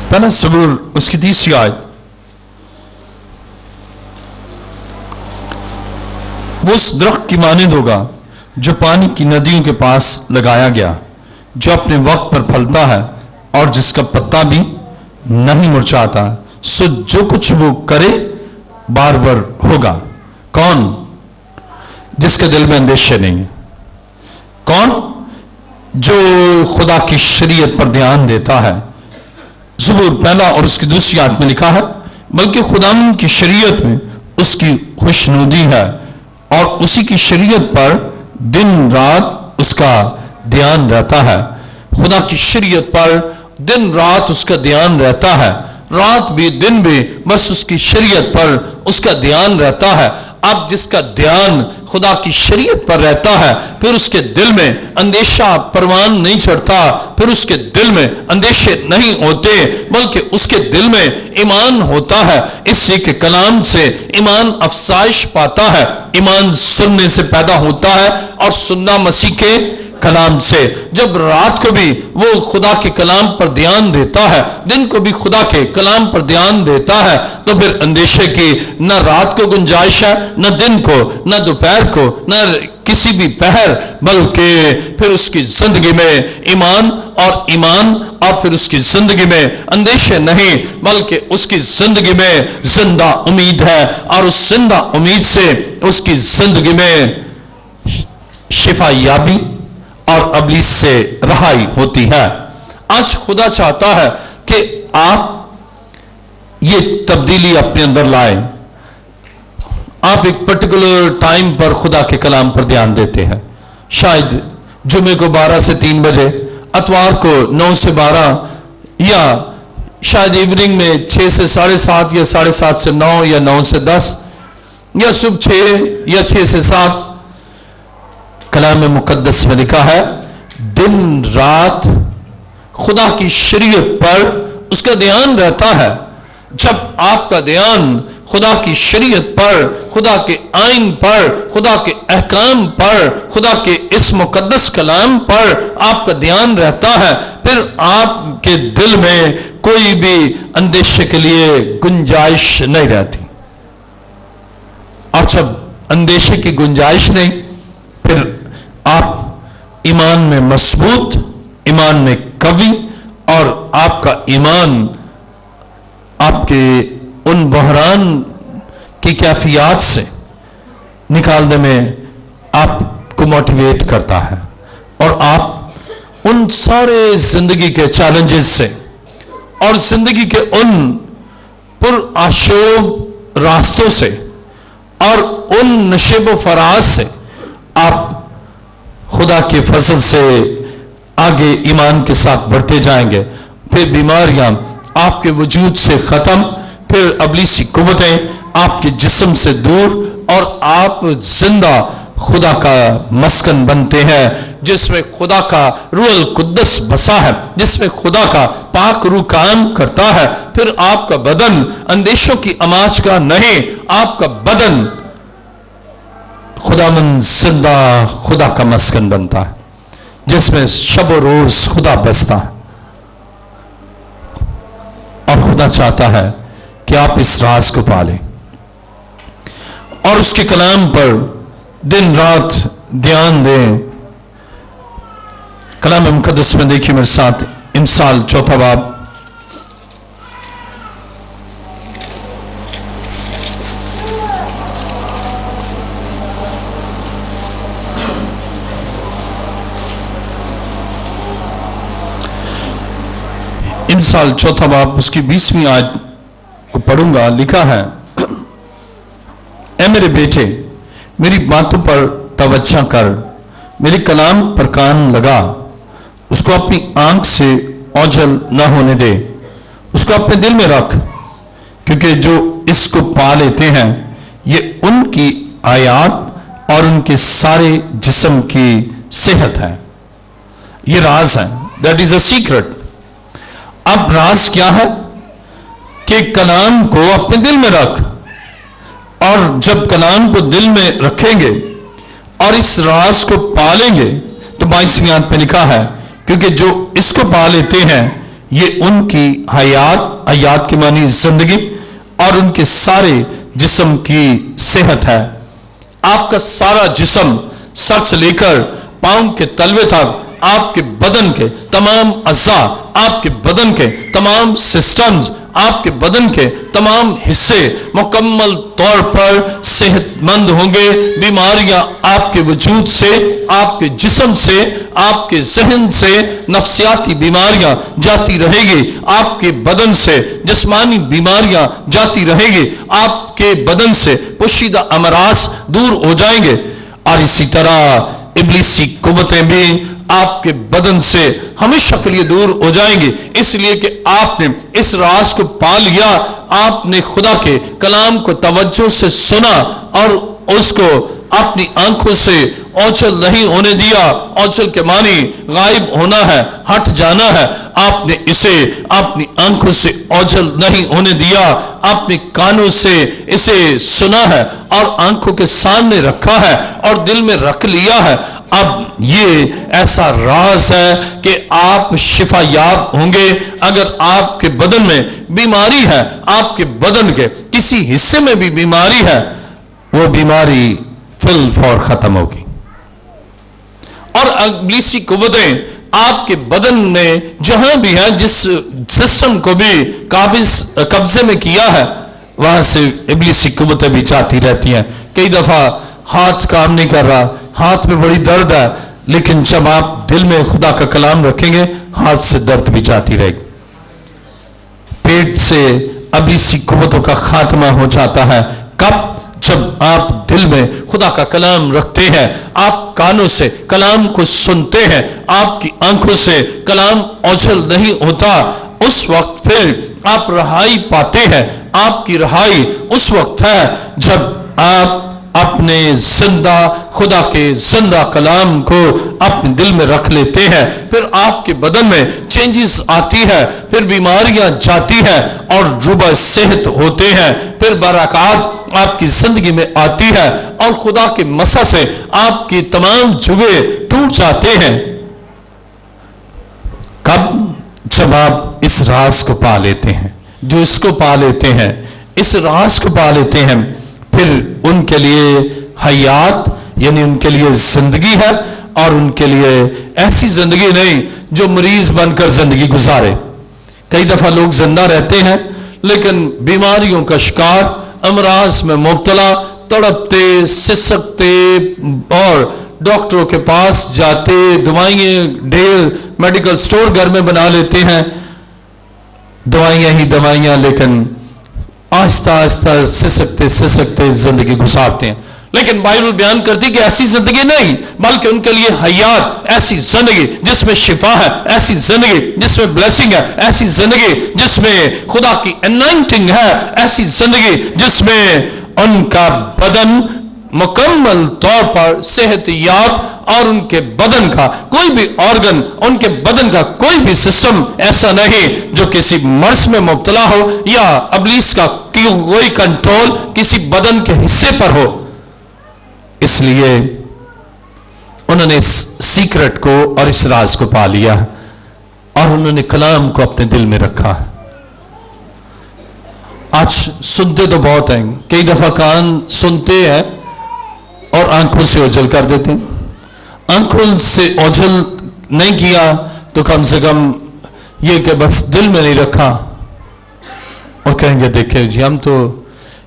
پہلا زبور اس کی 30 آیت۔ وہ اس درخت کی مانند ہوگا جو پانی کی ندیوں کے پاس لگایا گیا، جو اپنے وقت پر پھلتا ہے اور جس کا پتا بھی نہیں مرچھاتا، سو جو کچھ وہ کرے بارور ہوگا۔ کون؟ جس کے دل میں اندیشے نہیں ہے۔ کون؟ جو خدا کی شریعت پر دھیان دیتا ہے۔ زبور پہلا اور اس کی 2 آیت میں لکھا ہے، بلکہ خداوند کی شریعت میں اس کی خوشنودی ہے اور اسی کی شریعت پر دن رات اس کا دھیان رہتا ہے۔ خدا کی شریعت پر دن رات اس کا دھیان رہتا ہے، رات بھی دن بھی بس اس کی شریعت پر اس کا دھیان رہتا ہے۔ اب جس کا دھیان خدا کی شریعت پر رہتا ہے، پھر اس کے دل میں اندیشہ پروان نہیں چڑھتا، پھر اس کے دل میں اندیشے نہیں ہوتے، بلکہ اس کے دل میں ایمان ہوتا ہے۔ اسی کے کلام سے ایمان افزائش پاتا ہے۔ ایمان سننے سے پیدا ہوتا ہے اور سننا مسیح کے کلام سے۔ جب رات کو بھی وہ خدا کے کلام پر دھیان دیتا ہے، دن کو بھی خدا کے کلام پر دھیان دیتا ہے، تو پھر اندیشے کی نہ رات کو گنجائش ہے، نہ دن کو، نہ دوپہر کو، نہ کسی بھی پہر، بلکہ پھر اس کی زندگی میں ایمان اور پھر اس کی زندگی میں اندیشے نہیں، بلکہ اس کی زندگی میں زندہ امید ہے، اور اس زندہ امید سے اس کی زندگی میں شفا یابی اور ابلیس سے رہائی ہوتی ہے۔ آج خدا چاہتا ہے کہ آپ یہ تبدیلی اپنے اندر لائیں۔ آپ ایک پرٹیکولر ٹائم پر خدا کے کلام پر دھیان دیتے ہیں، شاید جمعے کو 12 سے 3 بجے، اتوار کو 9 سے 12، یا شاید ایوننگ میں 6 سے 7:30 یا 7:30 سے 9 یا 9 سے 10، یا صبح 6 یا 6 سے 7۔ کلام مقدس میں لکھا ہے دن رات خدا کی شریعت پر اس کا دھیان رہتا ہے۔ جب آپ کا دھیان خدا کی شریعت پر، خدا کے آئین پر، خدا کے احکام پر، خدا کے اس مقدس کلام پر آپ کا دھیان رہتا ہے، پھر آپ کے دل میں کوئی بھی اندیشے کے لیے گنجائش نہیں رہتی۔ اور جب اندیشے کی گنجائش نہیں، پھر آپ ایمان میں مضبوط، ایمان میں قوی، اور آپ کا ایمان آپ کے ان بحران کی کیفیات سے نکالنے میں آپ کو موٹیویٹ کرتا ہے، اور آپ ان سارے زندگی کے چیلنجز سے اور زندگی کے ان پرآشوب راستوں سے اور ان نشیب و فراز سے آپ خدا کے فضل سے آگے ایمان کے ساتھ بڑھتے جائیں گے۔ پھر بیماریاں آپ کے وجود سے ختم، پھر ابلیسی قوتیں آپ کے جسم سے دور، اور آپ زندہ خدا کا مسکن بنتے ہیں، جس میں خدا کا روح القدس بسا ہے، جس میں خدا کا پاک روح کام کرتا ہے۔ پھر آپ کا بدن اندیشوں کی آماج کا نہیں، آپ کا بدن خداوند زندہ خدا کا مسکن بنتا ہے، جس میں شب و روز خدا بستا ہے۔ اور خدا چاہتا ہے کہ آپ اس راز کو پالیں اور اس کے کلام پر دن رات دھیان دیں۔ کلام مقدس میں دیکھیے میرے ساتھ امثال 4 باب، امثال 4 باب اس کی 20ویں آیت کو پڑھوں گا۔ لکھا ہے، اے میرے بیٹے میری باتوں پر توجہ کر، میرے کلام پر کان لگا، اس کو اپنی آنکھ سے اوجھل نہ ہونے دے، اس کو اپنے دل میں رکھ، کیونکہ جو اس کو پا لیتے ہیں یہ ان کی آیات और उनके सारे जिस्म की सेहत है। ये राज है, दैट इज अ सीक्रेट। अब राज क्या है कि कलाम को अपने दिल में रख, और जब कलाम को दिल में रखेंगे और इस राज को पालेंगे तो 22वीं आयत में लिखा है, क्योंकि जो इसको पा लेते हैं ये उनकी हयात की मानी जिंदगी और उनके सारे जिस्म की सेहत है। आपका सारा जिस्म सर से लेकर पांव के तलवे तक, आपके बदन के तमाम अज़ा, आपके बदन के तमाम सिस्टम्स, आपके बदन के तमाम हिस्से मुकम्मल तौर पर सेहतमंद होंगे। बीमारियां आपके वजूद से, आपके जिस्म से, आपके जहन से नफ्सियाती बीमारियां जाती रहेगी, आपके बदन से जिस्मानी बीमारियां जाती रहेगी, आपके बदन से पोशीदा अमराज दूर हो जाएंगे। और इसी तरह इब्लीसी कुव्वतें भी आपके बदन से हमेशा के लिए दूर हो जाएंगी, इसलिए कि आपने इस राज को पा लिया। आपने खुदा के कलाम को तवज्जो से सुना और उसको अपनी आंखों से ओझल नहीं होने दिया। ओझल के मानी गायब होना है, हट जाना है। आपने इसे अपनी आंखों से ओझल नहीं होने दिया, अपने कानों से इसे सुना है और आंखों के सामने रखा है और दिल में रख लिया है। अब ये ऐसा राज है कि आप शिफा याब होंगे। अगर आपके बदन में बीमारी है, आपके बदन के किसी हिस्से में भी बीमारी है, वो बीमारी फिल फौर खत्म होगी। और इब्लीसी कुव्वतें आपके बदन में जहां भी है, जिस सिस्टम को भी कब्जे में किया है, वहां से इब्लीसी कुव्वतें भी जाती रहती हैं। कई दफा हाथ काम नहीं कर रहा, हाथ में बड़ी दर्द है, लेकिन जब आप दिल में खुदा का कलाम रखेंगे हाथ से दर्द भी जाती रहेगी। पेट से इब्लीसी कुव्वतों का खात्मा हो जाता है। कब? जब आप दिल में खुदा का कलाम रखते हैं, आप कानों से कलाम को सुनते हैं, आपकी आंखों से कलाम ओझल नहीं होता, उस वक्त फिर आप रहाई पाते हैं। आपकी रहाई उस वक्त है जब आप अपने जिंदा खुदा के जिंदा कलाम को अपने दिल में रख लेते हैं। फिर आपके बदन में चेंजेस आती है, फिर बीमारियां जाती है और रुबा सेहत होते हैं। फिर बरकत आपकी जिंदगी में आती है और खुदा के मसा से आपकी तमाम जुए टूट जाते हैं। कब? जब आप इस राज को पा लेते हैं। जो इसको पा लेते हैं, इस राज को पा लेते हैं, फिर उनके लिए हयात यानी उनके लिए जिंदगी है, और उनके लिए ऐसी जिंदगी नहीं जो मरीज बनकर जिंदगी गुजारे। कई दफा लोग जिंदा रहते हैं लेकिन बीमारियों का शिकार, अमराज में मुब्तला, तड़पते सिसकते और डॉक्टरों के पास जाते, दवाइयां ढेर मेडिकल स्टोर घर में बना लेते हैं, दवाइयां ही दवाइयां, लेकिन आहिस्ता आहिस्ता सिसकते सिसकते जिंदगी गुजारते हैं। लेकिन बाइबल बयान करती कि ऐसी जिंदगी नहीं, बल्कि उनके लिए हयात, ऐसी जिंदगी जिसमें शिफा है, ऐसी जिंदगी जिसमें ब्लेसिंग है, ऐसी जिंदगी जिसमें खुदा की अनॉइंटिंग है, ऐसी जिंदगी जिसमें उनका बदन मुकम्मल तौर पर सेहतयाब और उनके बदन का कोई भी ऑर्गन, उनके बदन का कोई भी सिस्टम ऐसा नहीं जो किसी मर्ज में मुब्तला हो या इब्लीस का कोई कंट्रोल किसी बदन के हिस्से पर हो। इसलिए उन्होंने इस सीक्रेट को और इस राज को पा लिया और उन्होंने कलाम को अपने दिल में रखा। आज सुनते तो बहुत हैं, कई दफा कान सुनते हैं और आंखों से ओझल कर देते हैं। आंखों से ओझल नहीं किया तो कम से कम ये कि बस दिल में नहीं रखा और कहेंगे देखिए जी हम तो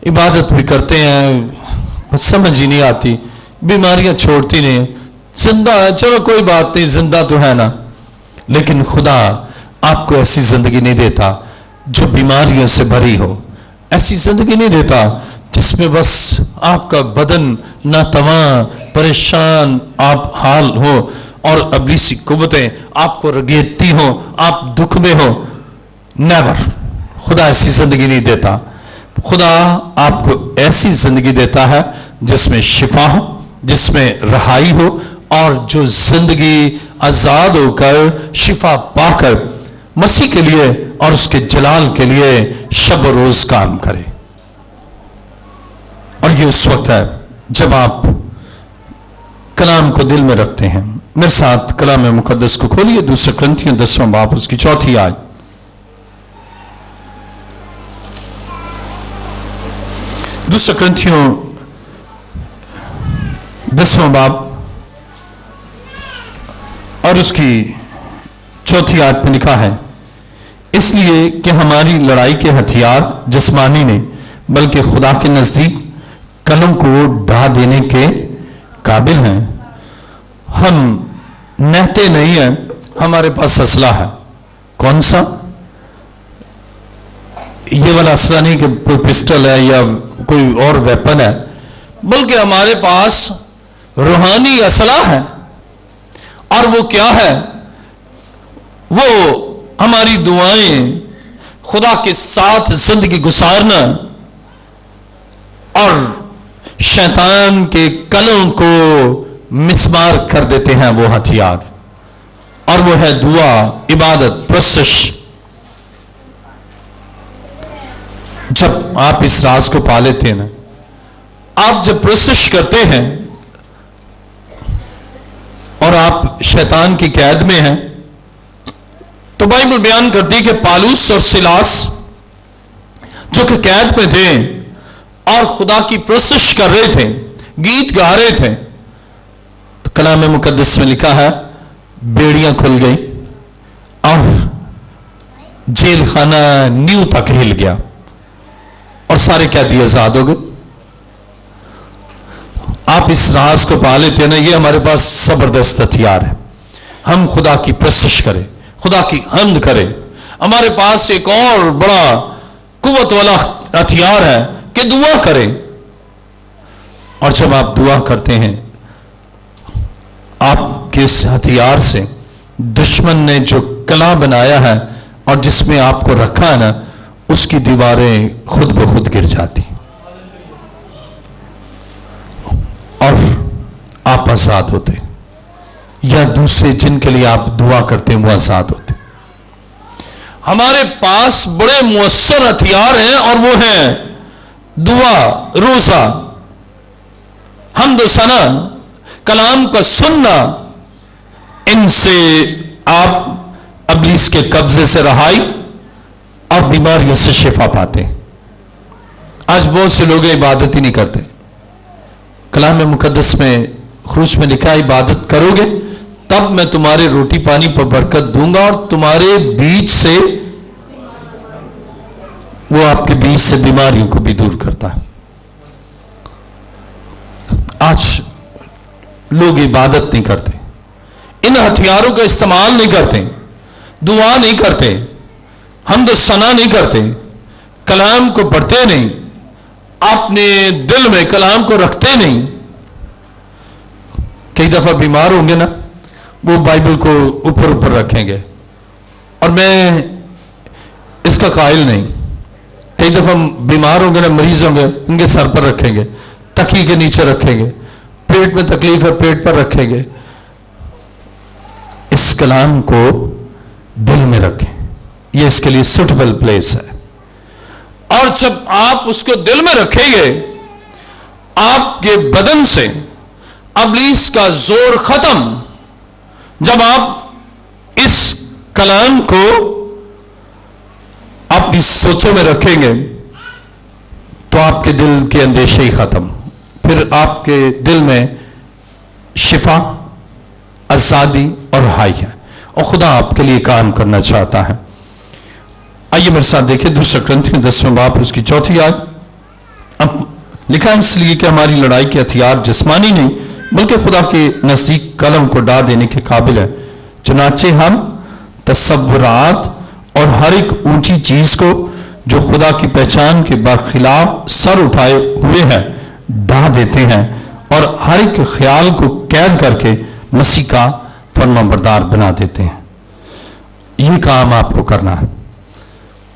इबादत भी करते हैं, बस समझ ही नहीं आती, बीमारियां छोड़ती नहीं, जिंदा है, चलो कोई बात नहीं, जिंदा तो है ना। लेकिन खुदा आपको ऐसी जिंदगी नहीं देता जो बीमारियों से भरी हो, ऐसी जिंदगी नहीं देता जिसमें बस आपका बदन नातवा, परेशान आप हाल हो और इब्लीसी कुव्वतें आपको रगेदती हो, आप दुख में हो। नेवर, खुदा ऐसी जिंदगी नहीं देता। खुदा आपको ऐसी जिंदगी देता है जिसमें शिफा हो, जिसमें रहाई हो और जो जिंदगी आजाद होकर शिफा पाकर मसीह के लिए और उसके जलाल के लिए शब रोज काम करे। और ये उस वक्त है जब आप कलाम को दिल में रखते हैं। मेरे साथ कलाम मुकद्दस को खोलिए, 2 कुरिन्थियों 10वां बाब उसकी 4थी आयत। 2 कुरिन्थियों 10वां बाब और उसकी 4थी आयत में लिखा है, इसलिए कि हमारी लड़ाई के हथियार जिस्मानी नहीं बल्कि खुदा के नजदीक कलों को ढा देने के काबिल हैं। हम नहते नहीं हैं, हमारे पास असला है। कौन सा? ये वाला असला नहीं कि कोई पिस्टल है या कोई और वेपन है, बल्कि हमारे पास रूहानी असला है। और वो क्या है? वो हमारी दुआएं, खुदा के साथ जिंदगी गुजारना और शैतान के कलों को मिसमार कर देते हैं वो हथियार। और वो है दुआ, इबादत, प्रशिश। जब आप इस राज को पा लेते हैं ना, आप जब प्रशिश करते हैं और आप शैतान की कैद में हैं, तो बाइबल बयान करती है कि पालूस और सिलास जो कि कैद में थे और खुदा की प्रशिश कर रहे थे, गीत गा रहे थे, तो कलाम मुकद्दस में लिखा है बेड़ियां खुल गई और जेल खाना नींव तक हिल गया और सारे कैदी आजाद हो गए। आप इस राज को पा लेते हैं ना, ये हमारे पास जबरदस्त हथियार है। हम खुदा की प्रशिश करें, खुदा की हम्द करें। हमारे पास एक और बड़ा कुव्वत वाला हथियार है कि दुआ करें। और जब आप दुआ करते हैं, आपके इस हथियार से दुश्मन ने जो कला बनाया है और जिसमें आपको रखा है ना, उसकी दीवारें खुद ब खुद गिर जाती और आप आजाद होते, या दूसरे जिनके लिए आप दुआ करते हैं वो आजाद होते। हमारे पास बड़े मुअस्सर हथियार हैं और वो हैं दुआ, रोजा, हम्द सना, कलाम का सुनना। इनसे आप इब्लीस के कब्जे से रहाई और बीमारियों से शिफा पाते। आज बहुत से लोग इबादत ही नहीं करते। कलाम मुकद्दस में खुरूज में लिखा है, इबादत करोगे तब मैं तुम्हारे रोटी पानी पर बरकत दूंगा और तुम्हारे बीच से, वो आपके बीच से बीमारियों को भी दूर करता है। आज लोग इबादत नहीं करते, इन हथियारों का इस्तेमाल नहीं करते, दुआ नहीं करते, हम्द सना नहीं करते, कलाम को पढ़ते नहीं, अपने दिल में कलाम को रखते नहीं। कई दफा बीमार होंगे ना, वो बाइबल को ऊपर ऊपर रखेंगे, और मैं इसका कायल नहीं। कई दफा बीमार होंगे ना, मरीज होंगे, उनके सर पर रखेंगे, तकिए के नीचे रखेंगे, पेट में तकलीफ है पेट पर रखेंगे। इस कलाम को दिल में रखें, यह इसके लिए सुटेबल प्लेस है। और जब आप उसको दिल में रखेंगे, आपके बदन से इब्लीस का जोर खत्म। जब आप इस कलाम को अपनी सोचों में रखेंगे तो आपके दिल के अंदेशे ही खत्म। फिर आपके दिल में शिफा, आजादी और हाई है, और खुदा आपके लिए काम करना चाहता है। आइए मेरे साथ देखिए 2 कुरिन्थियों 10वां बाब उसकी 4थी आयत। अब लिखा है, इसलिए कि हमारी लड़ाई के हथियार जिस्मानी नहीं बल्कि खुदा के नजदीक कलम को ढा देने के काबिल है। चुनाचे हम तसव्वुरात और हर एक ऊंची चीज को जो खुदा की पहचान के बरखिलाफ सर उठाए हुए है ढा देते हैं, और हर एक ख्याल को कैद करके मसीह का फरमाबरदार बना देते हैं। ये काम आपको करना है।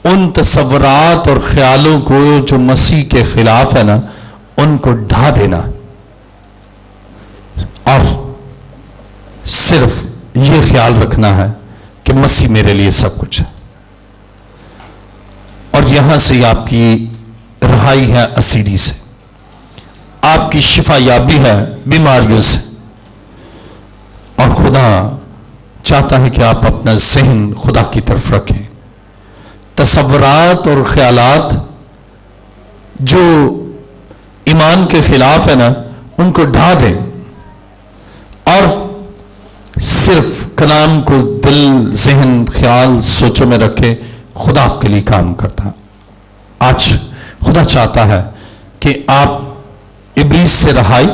उन तसव्वुरात और ख्यालों को जो मसीह के खिलाफ है ना, उनको ढा देना। اور صرف یہ خیال رکھنا ہے کہ مسیح میرے لیے سب کچھ ہے، اور یہاں سے آپ کی رہائی ہے اسیری سے، آپ کی شفا یابی ہے بیماریوں سے، اور خدا چاہتا ہے کہ آپ اپنا ذہن خدا کی طرف رکھیں، تصورات اور خیالات جو ایمان کے خلاف ہے نا ان کو ڈھا دیں، اور صرف کلام کو دل، ذہن، خیال، سوچوں میں رکھے۔ خدا آپ کے لیے کام کرتا ہے۔ آج خدا چاہتا ہے کہ آپ ابلیس سے رہائی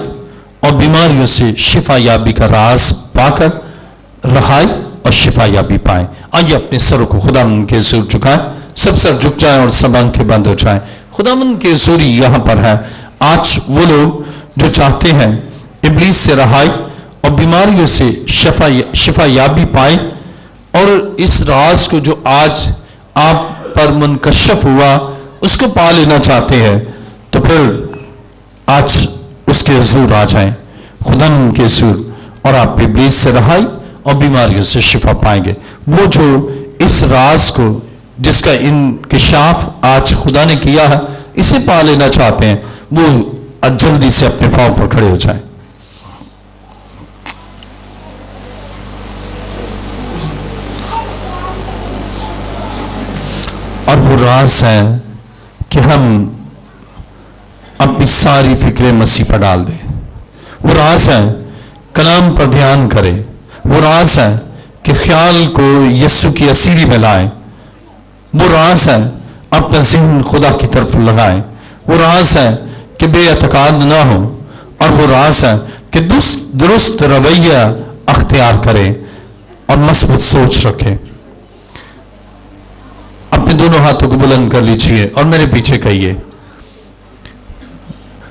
اور بیماریوں سے شفا یابی کا راز پا کر رہائی اور شفا یابی پائیں۔ آئیے اپنے سروں کو خدا مند کے سر جھکائیں، سب سر جھک جائیں اور سب آنکھیں بند ہو جائیں۔ خدا مند کے سوری یہاں پر ہے۔ آج وہ لوگ جو چاہتے ہیں ابلیس سے رہائی اور بیماریوں سے شفا یابی پائیں، اور اس راز کو جو آج آپ پر منکشف ہوا اس کو پا لینا چاہتے ہیں، تو پھر آج اس کے حضور آ جائیں، خدا ان کے حضور، اور آپ ابلیس سے رہائی اور بیماریوں سے شفا پائیں گے۔ وہ جو اس راز کو، جس کا انکشاف آج خدا نے کیا ہے، اسے پا لینا چاہتے ہیں، وہ جلدی سے اپنے پاؤں پر کھڑے ہو جائیں۔ اور وہ راز ہے کہ ہم اپنی ساری فکریں مسیح پر ڈال دیں۔ وہ راز ہے کلام پر دھیان کریں۔ وہ راز ہے کہ خیال کو یسوع کی اسیری میں لائیں۔ وہ راز ہے اپنا ذہن خدا کی طرف لگائیں۔ وہ راز ہے کہ بے اعتقاد نہ ہو، اور وہ راز ہے کہ درست رویہ اختیار کریں اور مثبت سوچ رکھیں۔ اپنے دونوں ہاتھوں کو بلند کر لیجئے اور میرے پیچھے کہیے،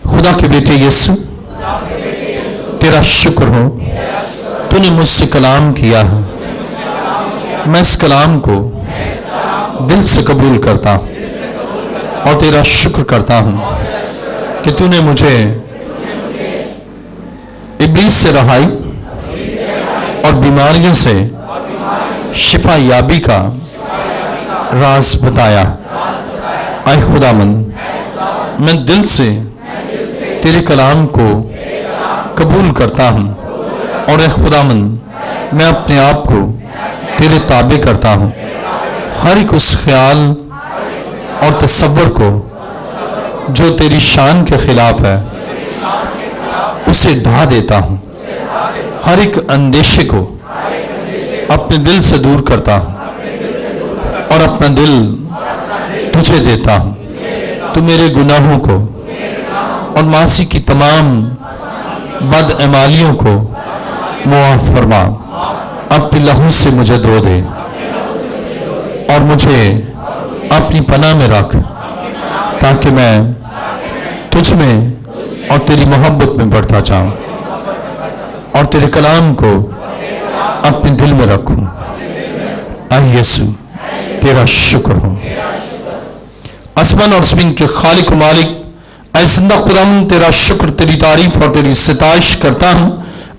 خدا کے بیٹے یسوع، تیرا شکر ہو، تو نے مجھ سے کلام کیا ہے، میں اس کلام کو دل سے قبول کرتا ہوں، اور تیرا شکر کرتا ہوں کہ تو نے مجھے ابلیس سے رہائی اور بیماریوں سے شفا یابی کا راز بتایا۔ اے خدا مند، میں دل سے تیرے کلام کو قبول کرتا ہوں، اور اے خدا مند، میں اپنے آپ کو تیرے تابع کرتا ہوں۔ ہر ایک اس خیال اور تصور کو جو تیری شان کے خلاف ہے اسے ڈھا دیتا ہوں۔ ہر ایک اندیشے کو اپنے دل سے دور کرتا ہوں، اور اپنا دل تجھے دیتا ہوں۔ تو میرے گناہوں کو اور معاصی کی تمام بد اعمالیوں کو معاف فرما، اپنی لہو سے مجھے دھو دے، اور مجھے اپنی پناہ میں رکھ، تاکہ میں تجھ میں اور تیری محبت میں بڑھتا جاؤں، اور تیرے کلام کو اپنے دل میں رکھوں۔ اے یسوع، تیرا شکر ہو۔ آسمان اور زمین کے خالق و مالک، اے زندہ خداوند، تیرا شکر، تیری تعریف اور تیری ستائش کرتا ہوں۔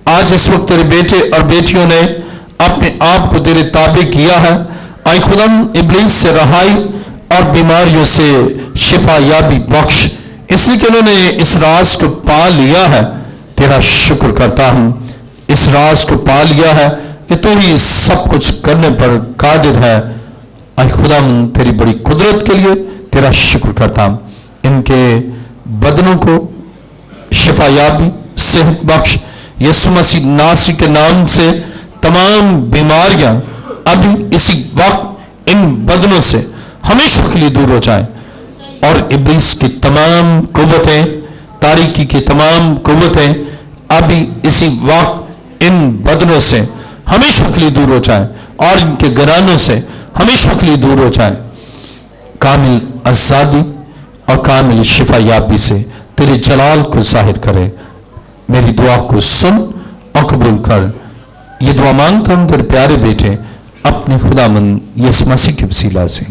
آج اس وقت تیرے بیٹے اور بیٹیوں نے اپنے آپ کو تیرے تابع کیا ہے۔ اے خداوند، ابلیس سے رہائی اور بیماریوں سے شفا یابی بخش، اس لیے کہ انہوں نے اس راز کو پا لیا ہے۔ تیرا شکر کرتا ہوں، اس راز کو پا لیا ہے کہ تو ہی سب کچھ کرنے پر قادر ہے۔ اے خداوند، تیری بڑی قدرت کے لیے تیرا شکر کرتا ہوں۔ ان کے بدنوں کو شفا یابی، صحت بخش، یسوع مسیح ناصری کے نام سے تمام بیماریاں ابھی اسی وقت ان بدنوں سے ہمیشہ کے لیے دور ہو جائیں، اور ابلیس کی تمام قوتیں، تاریکی کی تمام قوتیں ابھی اسی وقت ان بدنوں سے ہمیشہ کے لیے دور ہو جائیں، اور ان کے گرانوں سے ہمیشہ کے لیے دور ہو جائیں۔ کامل آزادی اور کامل شفا یابی سے تیرے جلال کو ظاہر کرے۔ میری دعا کو سن اور قبول کر۔ یہ دعا مانگتا ہوں تیرے پیارے بیٹے اپنے خداوند یسوع مسیح کے وسیلہ سے،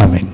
آمین۔